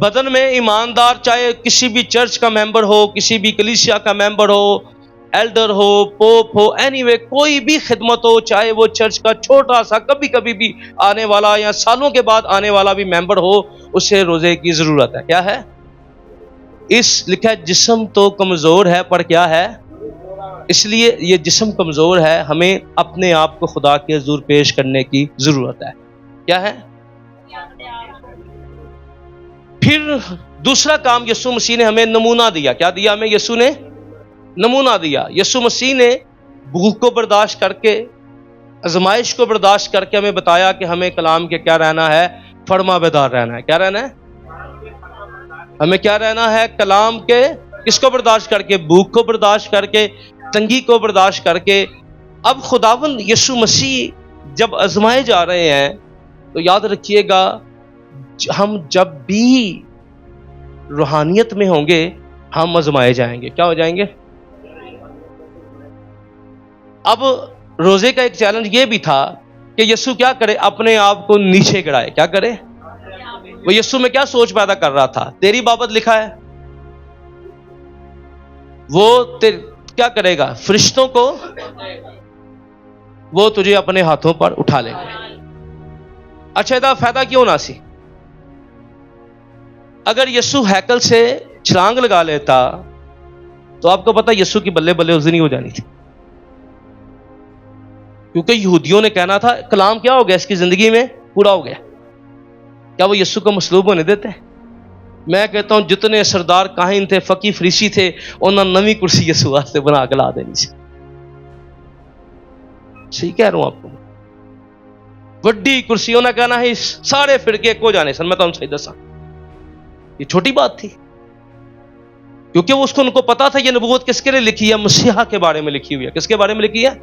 Speaker 1: بدن میں ایماندار، چاہے کسی بھی چرچ کا ممبر ہو، کسی بھی کلیسیا کا ممبر ہو، ایلڈر ہو، پوپ ہو، اینی وے کوئی بھی خدمت ہو، چاہے وہ چرچ کا چھوٹا سا کبھی بھی آنے والا یا سالوں کے بعد آنے والا بھی ممبر ہو، اسے روزے کی ضرورت ہے. کیا ہے؟ لکھا ہے جسم تو کمزور ہے پر کیا ہے؟ اس لیے یہ جسم کمزور ہے، ہمیں اپنے آپ کو خدا کے حضور پیش کرنے کی ضرورت ہے. کیا ہے؟ پھر دوسرا کام یسوع مسیح نے ہمیں نمونہ دیا. کیا دیا ہمیں؟ یسوع نے نمونہ دیا. یسوع مسیح نے بھوک کو برداشت کر کے، آزمائش کو برداشت کر کے ہمیں بتایا کہ ہمیں کلام کے کیا رہنا ہے؟ فرما بیدار رہنا ہے. کیا رہنا ہے؟ ہمیں کیا رہنا ہے؟ کلام کے. کس کو برداشت کر کے؟ بھوک کو برداشت کر کے، تنگی کو برداشت کر کے. اب خداوند یسوع مسیح جب آزمائے جا رہے ہیں تو یاد رکھیے گا ہم جب بھی روحانیت میں ہوں گے ہم آزمائے جائیں گے. کیا ہو جائیں گے؟ اب روزے کا ایک چیلنج یہ بھی تھا کہ یسوع کیا کرے؟ اپنے آپ کو نیچے گرائے. کیا کرے؟ وہ یسوع میں کیا سوچ پیدا کر رہا تھا؟ تیری بابت لکھا ہے وہ کیا کرے گا؟ فرشتوں کو وہ تجھے اپنے ہاتھوں پر اٹھا لیں گے. اچھا دا فائدہ کیوں نہ سی؟ اگر یسوع ہیکل سے چھلانگ لگا لیتا تو آپ کو پتا یسوع کی بلے بلے اس دن ہی ہو جانی تھی. کیونکہ یہودیوں نے کہنا تھا کلام کیا ہو گیا اس کی زندگی میں پورا ہو گیا. کیا وہ یسوع کو مصلوب ہونے دیتے؟ میں کہتا ہوں جتنے سردار کاہن تھے، فقی فریسی تھے، انہوں نے نویں کرسی یسوع واسطے بنا کے لا دینی سی. صحیح کہہ رہا ہوں آپ کو. وڈی کرسی انہوں نے کہنا ہے سارے فرقے کو جانے سن. میں تو صحیح دساں یہ چھوٹی بات تھی کیونکہ وہ ان کو پتا تھا یہ نبوت کس کے لیے لکھی ہے؟ مسیحا کے بارے میں لکھی ہوئی ہے. کس کے بارے میں لکھی ہے؟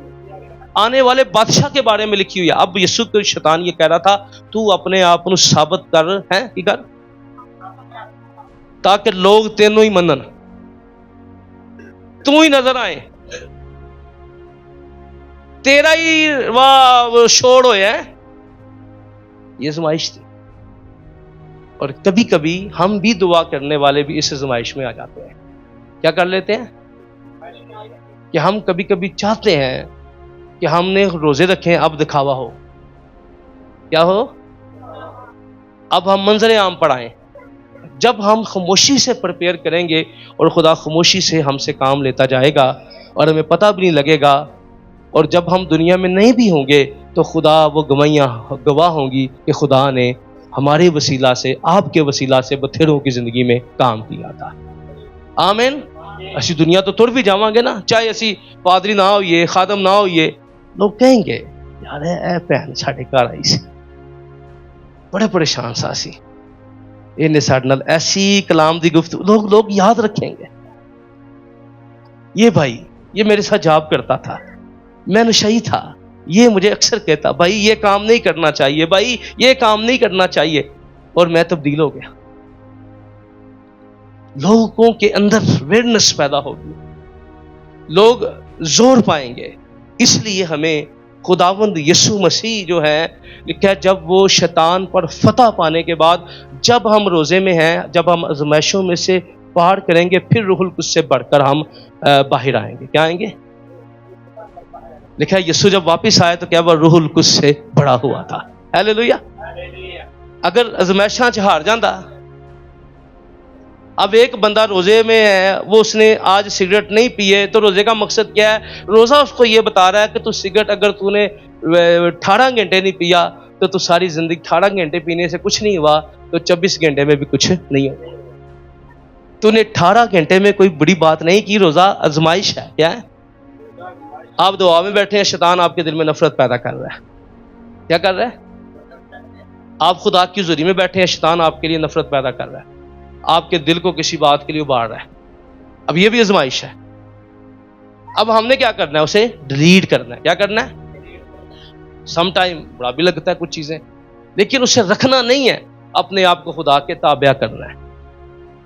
Speaker 1: آنے والے بادشاہ کے بارے میں لکھی ہوئی ہے. اب یسوع کو شیطان یہ کہہ رہا تھا تو اپنے آپ کو ثابت کر ہیں کی کر تاکہ لوگ تینوں ہی منن، تو ہی نظر آئے، تیرا ہی واہ شوڑ ہویا ہے. یہ آزمائش تھی. اور کبھی کبھی ہم بھی دعا کرنے والے بھی اس آزمائش میں آ جاتے ہیں. کیا کر لیتے ہیں کہ ہم کبھی کبھی چاہتے ہیں کہ ہم نے روزے رکھے اب دکھاوا ہو. کیا ہو؟ اب ہم منظر عام پڑھائیں، جب ہم خاموشی سے پریپیئر کریں گے اور خدا خاموشی سے ہم سے کام لیتا جائے گا اور ہمیں پتہ بھی نہیں لگے گا، اور جب ہم دنیا میں نہیں بھی ہوں گے تو خدا وہ گواہ ہوں گی کہ خدا نے ہمارے وسیلہ سے، آپ کے وسیلہ سے بتھیروں کی زندگی میں کام کیا تھا۔ آمین۔ اسی دنیا تو تر بھی جاواں گے نا، چاہے اسی پادری نہ ہوئیے، خادم نہ ہوئیے، لوگ کہیں گے یار اے بہن ساڈے گھر آئی سی، بڑے پریشان سا سی، انہیں ساڈے نال ایسی کلام دی گفتگو، لوگ یاد رکھیں گے یہ بھائی یہ میرے ساتھ جاب کرتا تھا، میں نشئی تھا، یہ مجھے اکثر کہتا بھائی یہ کام نہیں کرنا چاہیے، بھائی یہ کام نہیں کرنا چاہیے، اور میں تبدیل ہو گیا۔ لوگوں کے اندر اویئرنس پیدا ہوگی، لوگ زور پائیں گے۔ اس لیے ہمیں خداوند یسوع مسیح جو ہے لکھا ہے، جب وہ شیطان پر فتح پانے کے بعد، جب ہم روزے میں ہیں، جب ہم آزمائشوں میں سے پار کریں گے، پھر روح القدس سے بڑھ کر ہم باہر آئیں گے۔ کیا آئیں گے؟ لکھا ہے یسوع جب واپس آئے تو کیا وہ روح القدس سے بڑا ہوا تھا۔ ہیلیلویا۔ اگر آزمائشاں چ ہار جاندا، اب ایک بندہ روزے میں ہے، وہ اس نے آج سگریٹ نہیں پیے، تو روزے کا مقصد کیا ہے؟ روزہ اس کو یہ بتا رہا ہے کہ تو سگریٹ اگر تو نے 18 گھنٹے نہیں پیا تو ساری زندگی 18 گھنٹے پینے سے کچھ نہیں ہوا، تو 24 گھنٹے میں بھی کچھ نہیں ہوا۔ تو نے 18 گھنٹے میں کوئی بڑی بات نہیں کی، روزہ آزمائش ہے۔ کیا ہے؟ آپ دعا میں بیٹھے ہیں، شیطان آپ کے دل میں نفرت پیدا کر رہا ہے۔ کیا کر رہا ہے؟ آپ خدا کی حضوری میں بیٹھے ہیں، شیطان آپ کے لیے نفرت پیدا کر رہا ہے، آپ کے دل کو کسی بات کے لیے ابھار رہا ہے۔ اب یہ بھی آزمائش ہے۔ اب ہم نے کیا کرنا ہے؟ اسے ڈیلیٹ کرنا ہے۔ کیا کرنا ہے؟ سم ٹائم بڑا بھی لگتا ہے کچھ چیزیں، لیکن اسے رکھنا نہیں ہے، اپنے آپ کو خدا کے تابع کرنا ہے۔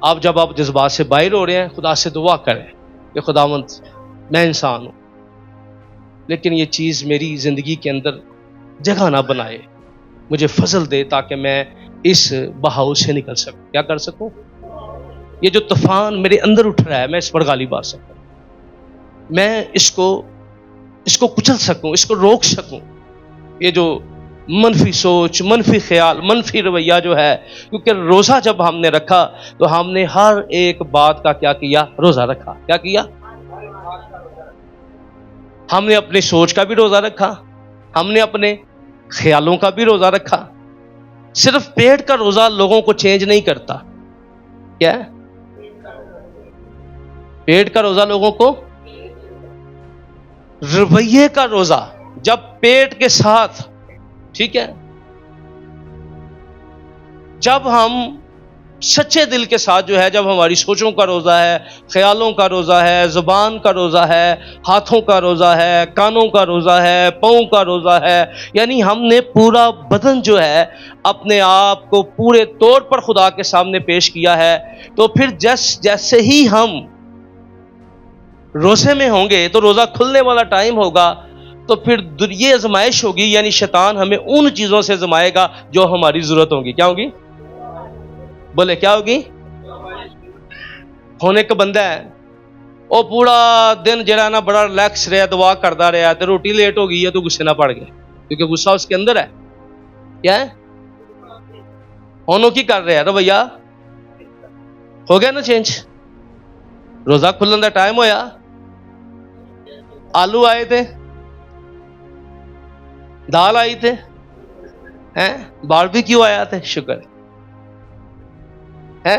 Speaker 1: آپ جب آپ جذبات سے باہر ہو رہے ہیں، خدا سے دعا کریں کہ خداوند میں انسان ہوں، لیکن یہ چیز میری زندگی کے اندر جگہ نہ بنائے، مجھے فضل دے تاکہ میں اس بہاؤ سے نکل سکوں۔ کیا کر سکوں؟ یہ جو طوفان میرے اندر اٹھ رہا ہے، میں اس پر غالب آ سکوں، میں اس کو کچل سکوں، اس کو روک سکوں۔ یہ جو منفی سوچ، منفی خیال، منفی رویہ جو ہے، کیونکہ روزہ جب ہم نے رکھا تو ہم نے ہر ایک بات کا کیا کیا؟ روزہ رکھا۔ کیا کیا؟ ہم نے اپنی سوچ کا بھی روزہ رکھا، ہم نے اپنے خیالوں کا بھی روزہ رکھا۔ صرف پیٹ کا روزہ لوگوں کو چینج نہیں کرتا۔ کیا ہے؟ پیٹ کا روزہ لوگوں کو، رویے کا روزہ جب پیٹ کے ساتھ، ٹھیک ہے، جب ہم سچے دل کے ساتھ جو ہے، جب ہماری سوچوں کا روزہ ہے، خیالوں کا روزہ ہے، زبان کا روزہ ہے، ہاتھوں کا روزہ ہے، کانوں کا روزہ ہے، پاؤں کا روزہ ہے، یعنی ہم نے پورا بدن جو ہے اپنے آپ کو پورے طور پر خدا کے سامنے پیش کیا ہے، تو پھر جیسے ہی ہم روزے میں ہوں گے تو روزہ کھلنے والا ٹائم ہوگا، تو پھر یہ آزمائش ہوگی، یعنی شیطان ہمیں ان چیزوں سے آزمائے گا جو ہماری ضرورت ہوگی۔ کیا ہوگی؟ بولے کیا ہوگی؟ ہونے کا بندہ ہے وہ پورا دن جڑا نا بڑا ریلیکس رہا، دعا کرتا رہا، تو روٹی لیٹ ہو گئی ہے تو غصے نہ پڑ گیا، کیونکہ غصہ اس کے اندر ہے۔ کیا ہے؟ ہونوں کی کر رہا ہے رویہ ہو گیا نا چینج۔ روزہ کھلن کا ٹائم ہویا، آلو آئے تھے، دال آئی تھے، باربیکیو آیا تھے، شکر ہے،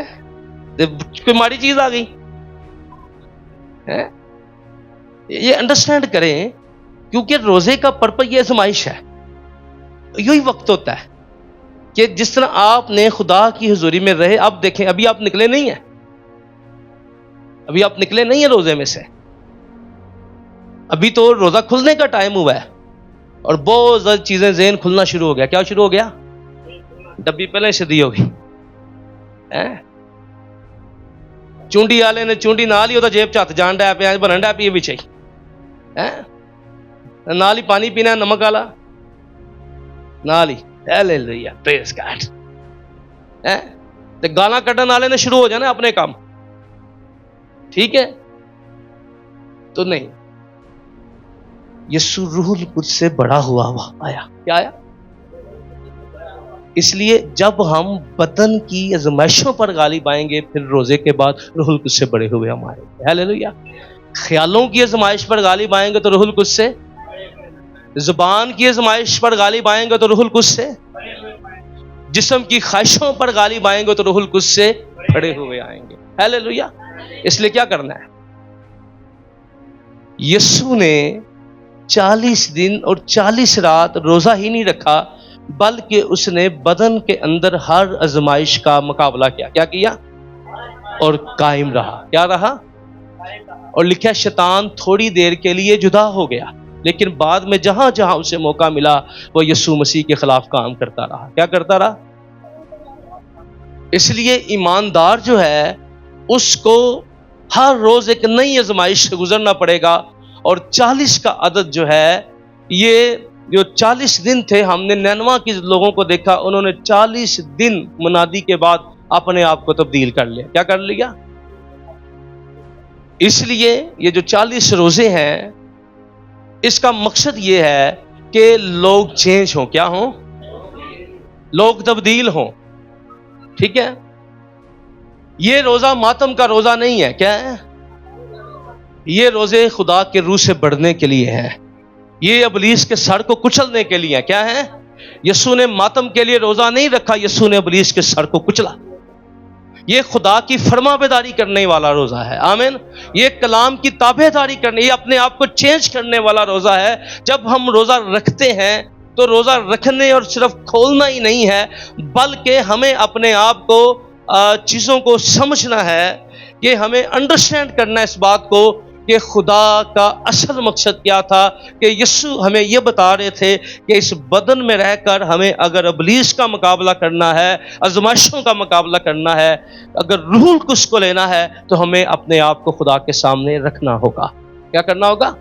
Speaker 1: کوئی ماڑی چیز آ گئی۔ یہ انڈرسٹینڈ کریں، کیونکہ روزے کا پرپس یہ آزمائش ہے۔ یہی وقت ہوتا ہے کہ جس طرح آپ نے خدا کی حضوری میں رہے، اب دیکھیں ابھی آپ نکلے نہیں ہیں، ابھی آپ نکلے نہیں ہیں روزے میں سے، ابھی تو روزہ کھلنے کا ٹائم ہوا ہے، اور بہت زیادہ چیزیں ذہن کھلنا شروع ہو گیا۔ کیا شروع ہو گیا؟ ڈبی پہلے سے دی ہوگی، چونڈی والے نے چونڈی نال ہی جیب چ ہاتھ جان ڈیا پیا، بنن ڈیا پی بچے نال ہی پانی پینا نمک والا، نال ہی ہیلیلویا پریز گاڈ، تے گالاں کڈن والے نے شروع ہو جانا اپنے کام، ٹھیک ہے؟ تو نہیں، یسوع روح القدس سے بڑا ہوا آیا۔ کیا آیا؟ اس لیے جب ہم بدن کی آزمائشوں پر غالب آئیں گے پھر روزے کے بعد روح القدس سے بڑے ہوئے ہم آئیں گے. ہیلیلویا. خیالوں کی آزمائش پر غالب آئیں گے تو روح القدس سے, زبان کی آزمائش پر غالب آئیں گے تو روح القدس سے, جسم کی خواہشوں پر غالب آئیں گے تو روح القدس سے بڑے ہوئے آئیں گے. ہیلیلویا. اس لیے کیا کرنا ہے؟ یسوع نے 40 دن اور 40 رات روزہ ہی نہیں رکھا بلکہ اس نے بدن کے اندر ہر آزمائش کا مقابلہ کیا. کیا کیا؟ اور قائم رہا. کیا رہا؟ اور لکھا شیطان تھوڑی دیر کے لیے جدا ہو گیا لیکن بعد میں جہاں جہاں اسے موقع ملا وہ یسوع مسیح کے خلاف کام کرتا رہا. کیا کرتا رہا؟ اس لیے ایماندار جو ہے اس کو ہر روز ایک نئی آزمائش سے گزرنا پڑے گا. اور 40 کا عدد جو ہے, یہ جو 40 دن تھے, ہم نے نینوا کے لوگوں کو دیکھا, انہوں نے 40 دن منادی کے بعد اپنے آپ کو تبدیل کر لیا. کیا کر لیا؟ اس لیے یہ جو 40 روزے ہیں اس کا مقصد یہ ہے کہ لوگ چینج ہوں. کیا ہوں؟ لوگ تبدیل ہوں. ٹھیک ہے. یہ روزہ ماتم کا روزہ نہیں ہے. کیا ہے؟ یہ روزے خدا کے روح سے بڑھنے کے لیے ہیں. یہ ابلیس کے سر کو کچلنے کے لیے. کیا ہے؟ یسوع نے ماتم کے لیے روزہ نہیں رکھا, یسوع نے ابلیس کے سر کو کچلا. یہ خدا کی فرما بیداری کرنے والا روزہ ہے. آمین. یہ کلام کی تابع داری کرنے, یہ اپنے آپ کو چینج کرنے والا روزہ ہے. جب ہم روزہ رکھتے ہیں تو روزہ رکھنے اور صرف کھولنا ہی نہیں ہے بلکہ ہمیں اپنے آپ کو چیزوں کو سمجھنا ہے, کہ ہمیں انڈرسٹینڈ کرنا ہے اس بات کو کہ خدا کا اصل مقصد کیا تھا. کہ یسوع ہمیں یہ بتا رہے تھے کہ اس بدن میں رہ کر ہمیں اگر ابلیس کا مقابلہ کرنا ہے, آزمائشوں کا مقابلہ کرنا ہے, اگر روح القدس کو لینا ہے تو ہمیں اپنے آپ کو خدا کے سامنے رکھنا ہوگا. کیا کرنا ہوگا؟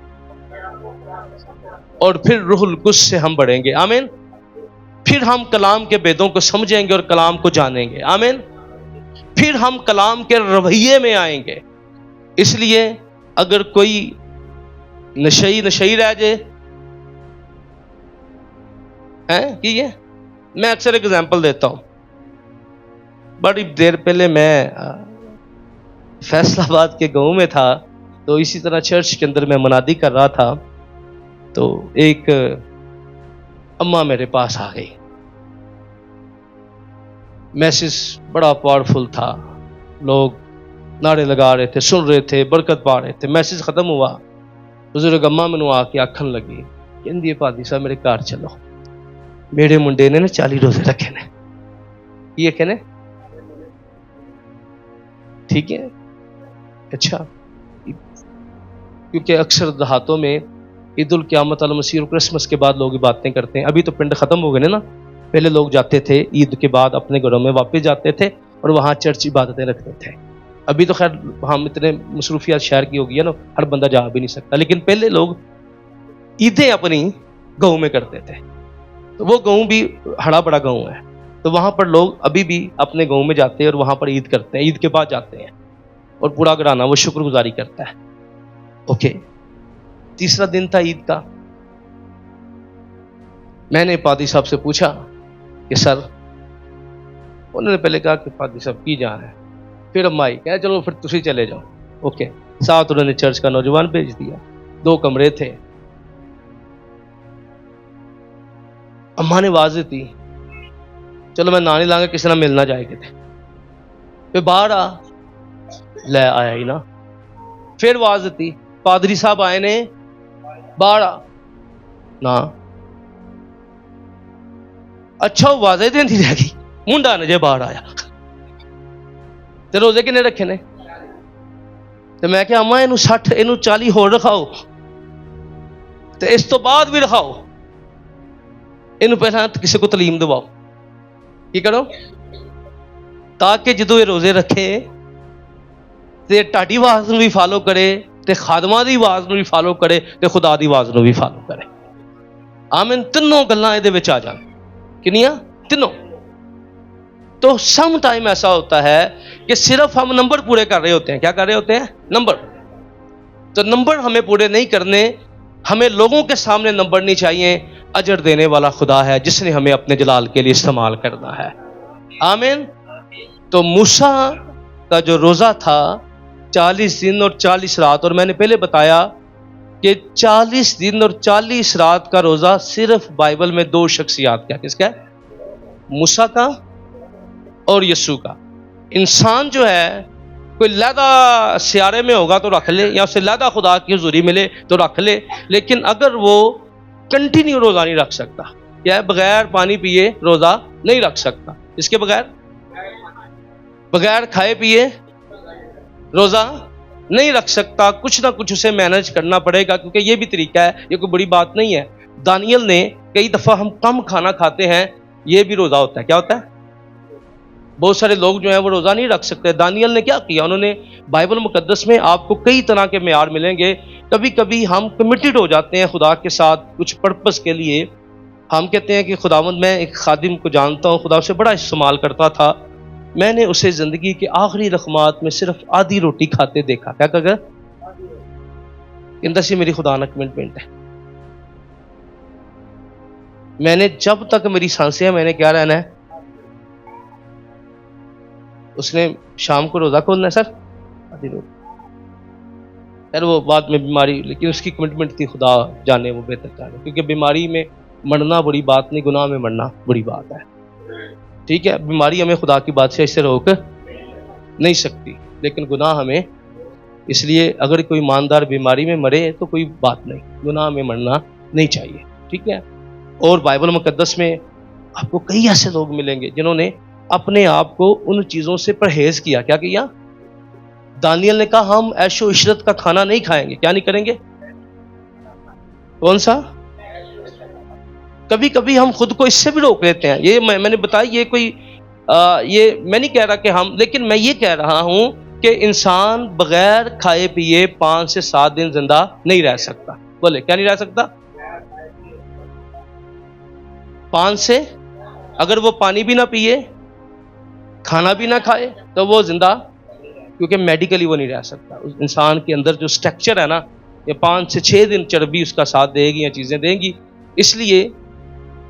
Speaker 1: اور پھر روح القدس سے ہم بڑھیں گے. آمین. پھر ہم کلام کے بیدوں کو سمجھیں گے اور کلام کو جانیں گے. آمین. پھر ہم کلام کے رویے میں آئیں گے. اس لیے اگر کوئی نشئی رہ جائے کہ یہ, میں اکثر ایگزامپل دیتا ہوں. بڑی دیر پہلے میں فیصل آباد کے گاؤں میں تھا, تو اسی طرح چرچ کے اندر میں منادی کر رہا تھا, تو ایک اماں میرے پاس آ گئی. میسج بڑا پاورفل تھا, لوگ نعرے لگا رہے تھے, سن رہے تھے, برکت پا رہے تھے. میسج ختم ہوا, بزرگ اماں مینوں آ کے آکھن لگی, کہندی پادری صاحب میرے گھر چلو, میرے منڈے نے 40 روزے رکھے نے. یہ کہنے ٹھیک ہے, اچھا, کیونکہ اکثر دیہاتوں میں عید القیامت المسیح اور کرسمس کے بعد لوگ باتیں کرتے ہیں. ابھی تو پنڈ ختم ہو گئے نا, پہلے لوگ جاتے تھے عید کے بعد اپنے گھروں میں واپس جاتے تھے اور وہاں چرچ عبادتیں رکھتے تھے. ابھی تو خیر ہم اتنے مصروفیات شہر کی ہو گئی ہے نا, ہر بندہ جا بھی نہیں سکتا, لیکن پہلے لوگ عیدیں اپنی گاؤں میں کرتے تھے. تو وہ گاؤں بھی ہڑا بڑا گاؤں ہے, تو وہاں پر لوگ ابھی بھی اپنے گاؤں میں جاتے ہیں اور وہاں پر عید کرتے ہیں. عید کے بعد جاتے ہیں اور پورا گھرانہ وہ شکر گزاری کرتا ہے. اوکے, تیسرا دن تھا عید کا. میں نے پادری صاحب سے پوچھا کہ سر, انہوں نے پہلے کہا کہ پادری صاحب کی جان ہے. پھر اماں آئی, کہا چلو پھر تسی چلے جاؤ. اوکے, ساتھ انہوں نے چرچ کا نوجوان بھیج دیا. 2 کمرے تھے. اماں نے آواز دی, چلو میں نہ نہیں لاؤں گا, کسی نہ ملنا جائے گا. پھر باہر آ, لے آیا ہی نا. پھر آواز دی, پادری صاحب آئے نے, باہر آ نا. اچھا واضح دینی رہ گئی, منڈا نے جے باہر آیا. تے روزے کنے رکھے نے؟ تے میں کہ اماں اینو 60 اینو 40 ہور رکھاؤ, تے اس تو بعد بھی رکھاؤ. اینو پہلا کسی کو تعلیم دواؤ. کی کرو تاکہ جدو یہ روزے رکھے تے ٹاڈی آواز نو بھی فالو کرے, تے خادمہ دی آواز نو بھی فالو کرے, تے خدا دی آواز نو بھی فالو کرے. آمین. تینوں گلاں دے وچ آ جان. کنیاں؟ تینوں. تو سم ٹائم ایسا ہوتا ہے کہ صرف ہم نمبر پورے کر رہے ہوتے ہیں. کیا کر رہے ہوتے ہیں؟ نمبر. تو نمبر ہمیں پورے نہیں کرنے, ہمیں لوگوں کے سامنے نمبر نہیں چاہیے, اجر دینے والا خدا ہے جس نے ہمیں اپنے جلال کے لیے استعمال کرنا ہے. آمین. تو موسیٰ کا جو روزہ تھا 40 دن اور 40 رات، اور میں نے پہلے بتایا کہ 40 دن اور 40 رات کا روزہ صرف بائبل میں 2 شخصیات کا، کس کا ہے؟ موسیٰ کا اور یسوع کا. انسان جو ہے کوئی لیدہ سیارے میں ہوگا تو رکھ لے، یا اسے لیدہ خدا کی حضوری ملے تو رکھ لے، لیکن اگر وہ کنٹینیو روزہ نہیں رکھ سکتا، کیا ہے؟ بغیر پانی پیے روزہ نہیں رکھ سکتا. اس کے بغیر کھائے پیے روزہ نہیں رکھ سکتا. کچھ نہ کچھ اسے مینج کرنا پڑے گا، کیونکہ یہ بھی طریقہ ہے، یہ کوئی بڑی بات نہیں ہے. دانیل نے کئی دفعہ ہم کم کھانا کھاتے ہیں، یہ بھی روزہ ہوتا ہے. کیا ہوتا ہے؟ بہت سارے لوگ جو ہیں وہ روزہ نہیں رکھ سکتے. دانیل نے کیا کیا؟ انہوں نے بائبل مقدس میں آپ کو کئی طرح کے معیار ملیں گے. کبھی کبھی ہم کمیٹڈ ہو جاتے ہیں خدا کے ساتھ کچھ پرپس کے لیے. ہم کہتے ہیں کہ خداوند، میں ایک خادم کو جانتا ہوں، خدا اسے بڑا استعمال کرتا تھا، میں نے اسے زندگی کے آخری رقمات میں صرف آدھی روٹی کھاتے دیکھا. کیا کہا؟ اندر سے میری خدا نہ کمٹمنٹ ہے. میں نے جب تک میری سانسیں ہیں میں نے کیا رہنا ہے؟ اس نے شام کو روزہ کھولنا ہے سر، آدھی روٹی. خیر وہ بعد میں بیماری، لیکن اس کی کمٹمنٹ تھی، خدا جانے وہ بہتر جانے. کیونکہ بیماری میں مرنا بڑی بات نہیں، گناہ میں مرنا بڑی بات ہے. ٹھیک ہے، بیماری ہمیں خدا کی بادشاہی سے روک نہیں سکتی، لیکن گناہ ہمیں. اس لیے اگر کوئی ایماندار بیماری میں مرے تو کوئی بات نہیں، گناہ میں مرنا نہیں چاہیے. ٹھیک ہے. اور بائبل مقدس میں آپ کو کئی ایسے لوگ ملیں گے جنہوں نے اپنے آپ کو ان چیزوں سے پرہیز کیا. کیا کیا؟ دانیل نے کہا ہم عیش و عشرت کا کھانا نہیں کھائیں گے. کیا نہیں کریں گے؟ کون سا؟ کبھی کبھی ہم خود کو اس سے بھی روک لیتے ہیں. یہ میں نے بتایا، یہ کوئی یہ میں نہیں کہہ رہا کہ ہم، لیکن میں یہ کہہ رہا ہوں کہ انسان بغیر کھائے پیے 5 سے 7 دن زندہ نہیں رہ سکتا. بولے کیا نہیں رہ سکتا؟ 5 سے، اگر وہ پانی بھی نہ پیے، کھانا بھی نہ کھائے تو وہ زندہ، کیونکہ میڈیکلی وہ نہیں رہ سکتا. انسان کے اندر جو سٹرکچر ہے نا، یہ 5 سے 6 دن چربی اس کا ساتھ دے گی یا چیزیں دیں گی. اس لیے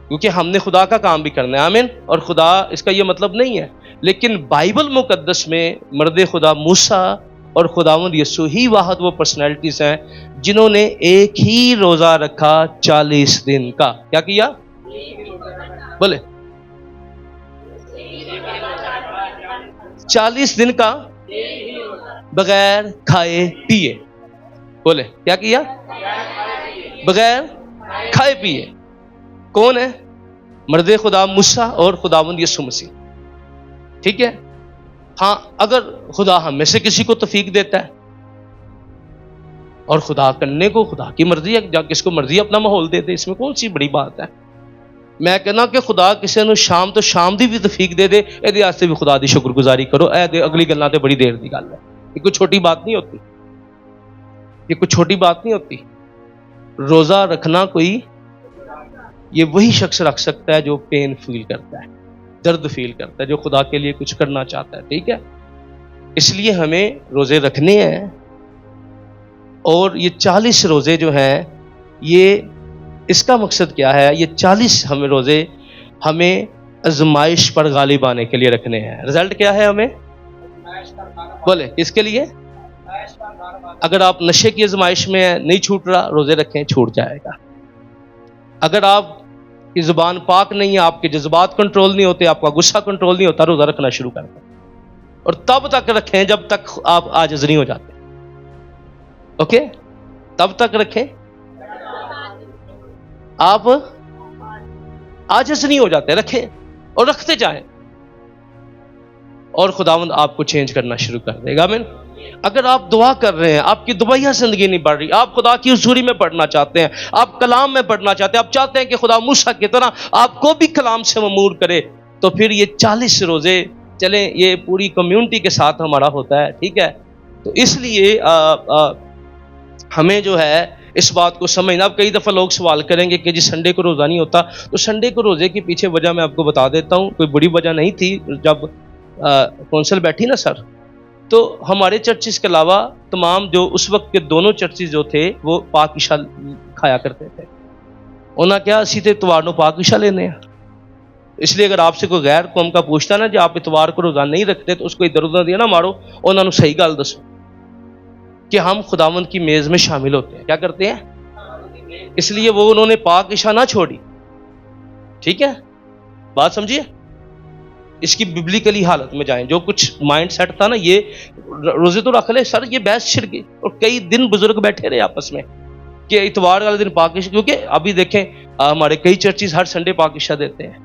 Speaker 1: کیونکہ ہم نے خدا کا کام بھی کرنا ہے. آمین. اور خدا اس کا یہ مطلب نہیں ہے، لیکن بائبل مقدس میں مرد خدا موسیٰ اور خداوند یسوع ہی واحد وہ پرسنالٹیز ہیں جنہوں نے ایک ہی روزہ رکھا 40 دن کا. کیا کیا؟ بولے 40 دن کا بغیر کھائے پیے. بولے کیا کیا؟ بغیر کھائے پیے. کون ہے؟ مرد خدا موسیٰ اور خداوند یسوع مسیح. ٹھیک ہے. ہاں، اگر خدا ہم میں سے کسی کو توفیق دیتا ہے، اور خدا کرنے کو خدا کی مرضی ہے، جب کس کو مرضی اپنا ماحول دے دے، اس میں کون سی بڑی بات ہے. میں کہنا کہ خدا کسی نے شام تو شام دی بھی توفیق دے دے، یہ واسطے بھی خدا دی شکر گزاری کرو. اگلی گلاں تے بڑی دیر دی گل ہے. یہ کوئی چھوٹی بات نہیں ہوتی، یہ کوئی چھوٹی بات نہیں ہوتی. روزہ رکھنا کوئی، یہ وہی شخص رکھ سکتا ہے جو پین فیل کرتا ہے، درد فیل کرتا ہے، جو خدا کے لیے کچھ کرنا چاہتا ہے. ٹھیک ہے. اس لیے ہمیں روزے رکھنے ہیں. اور یہ 40 روزے جو ہیں، یہ اس کا مقصد کیا ہے؟ یہ 40 ہمیں روزے ہمیں آزمائش پر غالب آنے کے لیے رکھنے ہیں. رزلٹ کیا ہے ہمیں؟ بولے کس کے لیے؟ اگر آپ نشے کی آزمائش میں نہیں چھوٹ رہا، روزے رکھیں، چھوٹ جائے گا. اگر آپ کی زبان پاک نہیں ہے، آپ کے جذبات کنٹرول نہیں ہوتے، آپ کا غصہ کنٹرول نہیں ہوتا، روزہ رکھنا شروع کر دیں. اور تب تک رکھیں جب تک آپ عاجز نہیں ہو جاتے. اوکے؟ تب تک رکھیں آپ عاجز نہیں ہو جاتے. رکھیں اور رکھتے جائیں، اور خداوند آپ کو چینج کرنا شروع کر دے گا. آمین. اگر آپ دعا کر رہے ہیں، آپ کی دعائیہ زندگی نہیں بڑھ رہی، آپ خدا کی حضوری میں پڑھنا چاہتے ہیں، آپ کلام میں پڑھنا چاہتے ہیں، آپ چاہتے ہیں کہ خدا موسیٰ کی طرح آپ کو بھی کلام سے مأمور کرے، تو پھر یہ 40 روزے چلیں. یہ پوری کمیونٹی کے ساتھ ہمارا ہوتا ہے. ٹھیک ہے. تو اس لیے ہمیں جو ہے اس بات کو سمجھنا. اب کئی دفعہ لوگ سوال کریں گے کہ جی سنڈے کو روزہ نہیں ہوتا. تو سنڈے کو روزے کے پیچھے وجہ میں آپ کو بتا دیتا ہوں. کوئی بڑی وجہ نہیں تھی. جب کونسل بیٹھی نا سر، تو ہمارے چرچز کے علاوہ تمام جو اس وقت کے دونوں چرچز جو تھے وہ پاک عشاء کھایا کرتے تھے. انہاں کیا اسی تے اتوار نو پاک عشاء لینے ہیں. اس لیے اگر آپ سے کوئی غیر قوم کا پوچھتا نا جی آپ اتوار کو روزہ نہیں رکھتے تو اس کو ادھر ادھر دیا نہ مارو, انہوں نے صحیح گل دسو کہ ہم خداوند کی میز میں شامل ہوتے ہیں. کیا کرتے ہیں؟ اس لیے وہ انہوں نے پاک عشاء نہ چھوڑی. ٹھیک ہے, بات سمجھیے. اس کی ببلیکلی حالت میں جائیں, جو کچھ مائنڈ سیٹ تھا نا یہ روزے تو رکھ لے سر, یہ بحث چھڑ گئی. اور کئی دن بزرگ بیٹھے رہے آپس میں کہ اتوار والے دن پاک عشاء, کیونکہ ابھی دیکھیں ہمارے کئی چرچز ہر سنڈے پاک عشاء دیتے ہیں.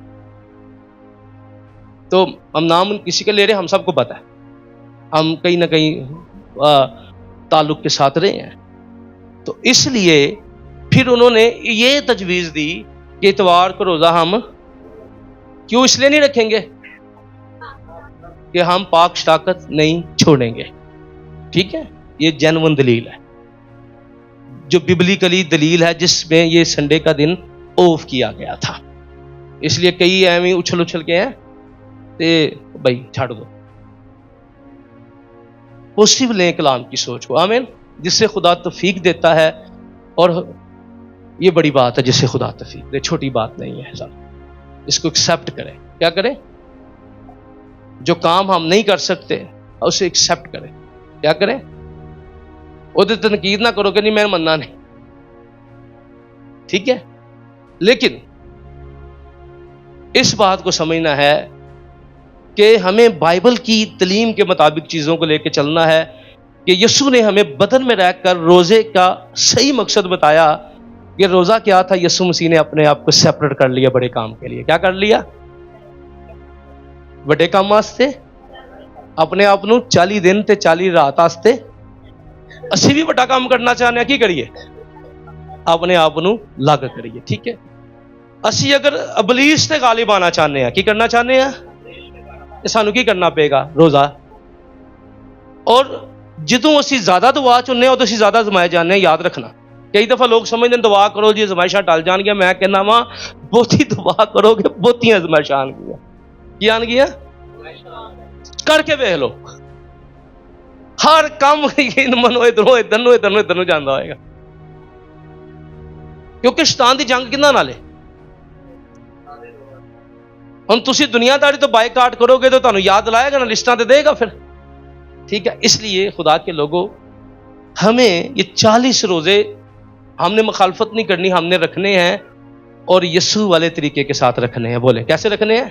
Speaker 1: تو ہم نام کسی کا لے رہے ہیں, ہم سب کو پتہ ہے ہم کہیں نہ کہیں تعلق کے ساتھ رہے ہیں. تو اس لیے پھر انہوں نے یہ تجویز دی کہ اتوار کو روزہ ہم کیوں اس لیے نہیں رکھیں گے کہ ہم پاک شراکت نہیں چھوڑیں گے. ٹھیک ہے, یہ جینون دلیل ہے, جو ببلیکلی دلیل ہے جس میں یہ سنڈے کا دن آف کیا گیا تھا. اس لیے کئی ایویں اچھل اچھل کے ہیں تے بھائی چھاڑ دو. پوزیٹو لیں کلام کی سوچ کو, آمین, جس سے خدا توفیق دیتا ہے. اور یہ بڑی بات ہے جس سے خدا توفیق دے, چھوٹی بات نہیں ہے. اس کو ایکسیپٹ کریں. کیا کریں؟ جو کام ہم نہیں کر سکتے اسے ایکسیپٹ کریں. کیا کریں؟ وہ تنقید نہ کرو کہ نہیں میں مننا نہیں. ٹھیک ہے, لیکن اس بات کو سمجھنا ہے کہ ہمیں بائبل کی تعلیم کے مطابق چیزوں کو لے کے چلنا ہے کہ یسوع نے ہمیں بدن میں رہ کر روزے کا صحیح مقصد بتایا. کہ روزہ کیا تھا؟ یسوع مسیح نے اپنے آپ کو سیپریٹ کر لیا بڑے کام کے لیے. کیا کر لیا؟ بڑے کام واسطے اپنے آپ نو 40 دن تے 40 رات واسطے. اسی بھی بڑا کام کرنا چاہنے کی کریے, اپنے آپ نو لگ کریے. ٹھیک ہے, اسی اگر ابلیس تے غالب آنا چاہنے ہیں, کی کرنا چاہنے ہیں؟ سانو کی کرنا پے گا؟ روزہ. اور جدوں اسی زیادہ دعا چننے ادو اسی زیادہ زمائے جانے ہیں. یاد رکھنا, کئی دفعہ لوگ سمجھتے ہیں دعا کرو جی زمائشاں ٹل جان گیا. میں کہنا وا بہتی دعا کرو گے بہتیاں زمائشاں آن گیا. کی آن گیا؟ کر کے دیکھ لو, ہر کام منو ادھر جانا ہوئے گا. کیونکہ شیطان دی جنگ کنا نالے ہم تسی دنیا داری تو بائی کاٹ کرو گے تو تانوں یاد لائے گا نا, لسٹاں تے دے گا پھر. ٹھیک ہے, اس لیے خدا کے لوگوں ہمیں یہ 40 روزے ہم نے مخالفت نہیں کرنی, ہم نے رکھنے ہیں اور یسوع والے طریقے کے ساتھ رکھنے ہیں. بولے کیسے رکھنے ہیں؟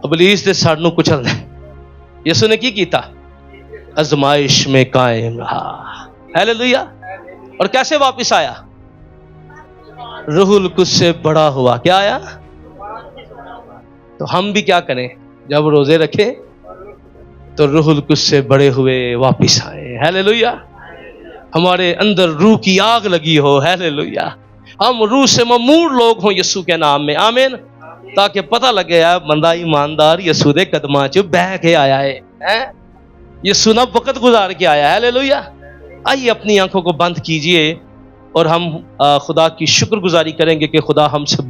Speaker 1: ابلیس دے سر نو کچلنا ہے. یسوع نے کی کیتا؟ آزمائش میں قائم رہا. ہیلیلویا. اور کیسے واپس آیا؟ روح القدس سے بڑا ہوا. کیا آیا؟ تو ہم بھی کیا کریں جب روزے رکھیں تو روح القدس سے بڑے ہوئے واپس آئے. ہیلیلویا. ہمارے اندر روح کی آگ لگی ہو. ہیلیلویا. ہم روح سے ممور لوگ ہوں یسوع کے نام میں. آمین. تاکہ پتہ لگے بندہ ایماندار یسوع دے قدماں چ بہ کے آیا ہے, یسوع نہ وقت گزار کے آیا. ہیلیلویا. آئیے اپنی آنکھوں کو بند کیجئے اور ہم خدا کی شکر گزاری کریں گے کہ خدا ہم سے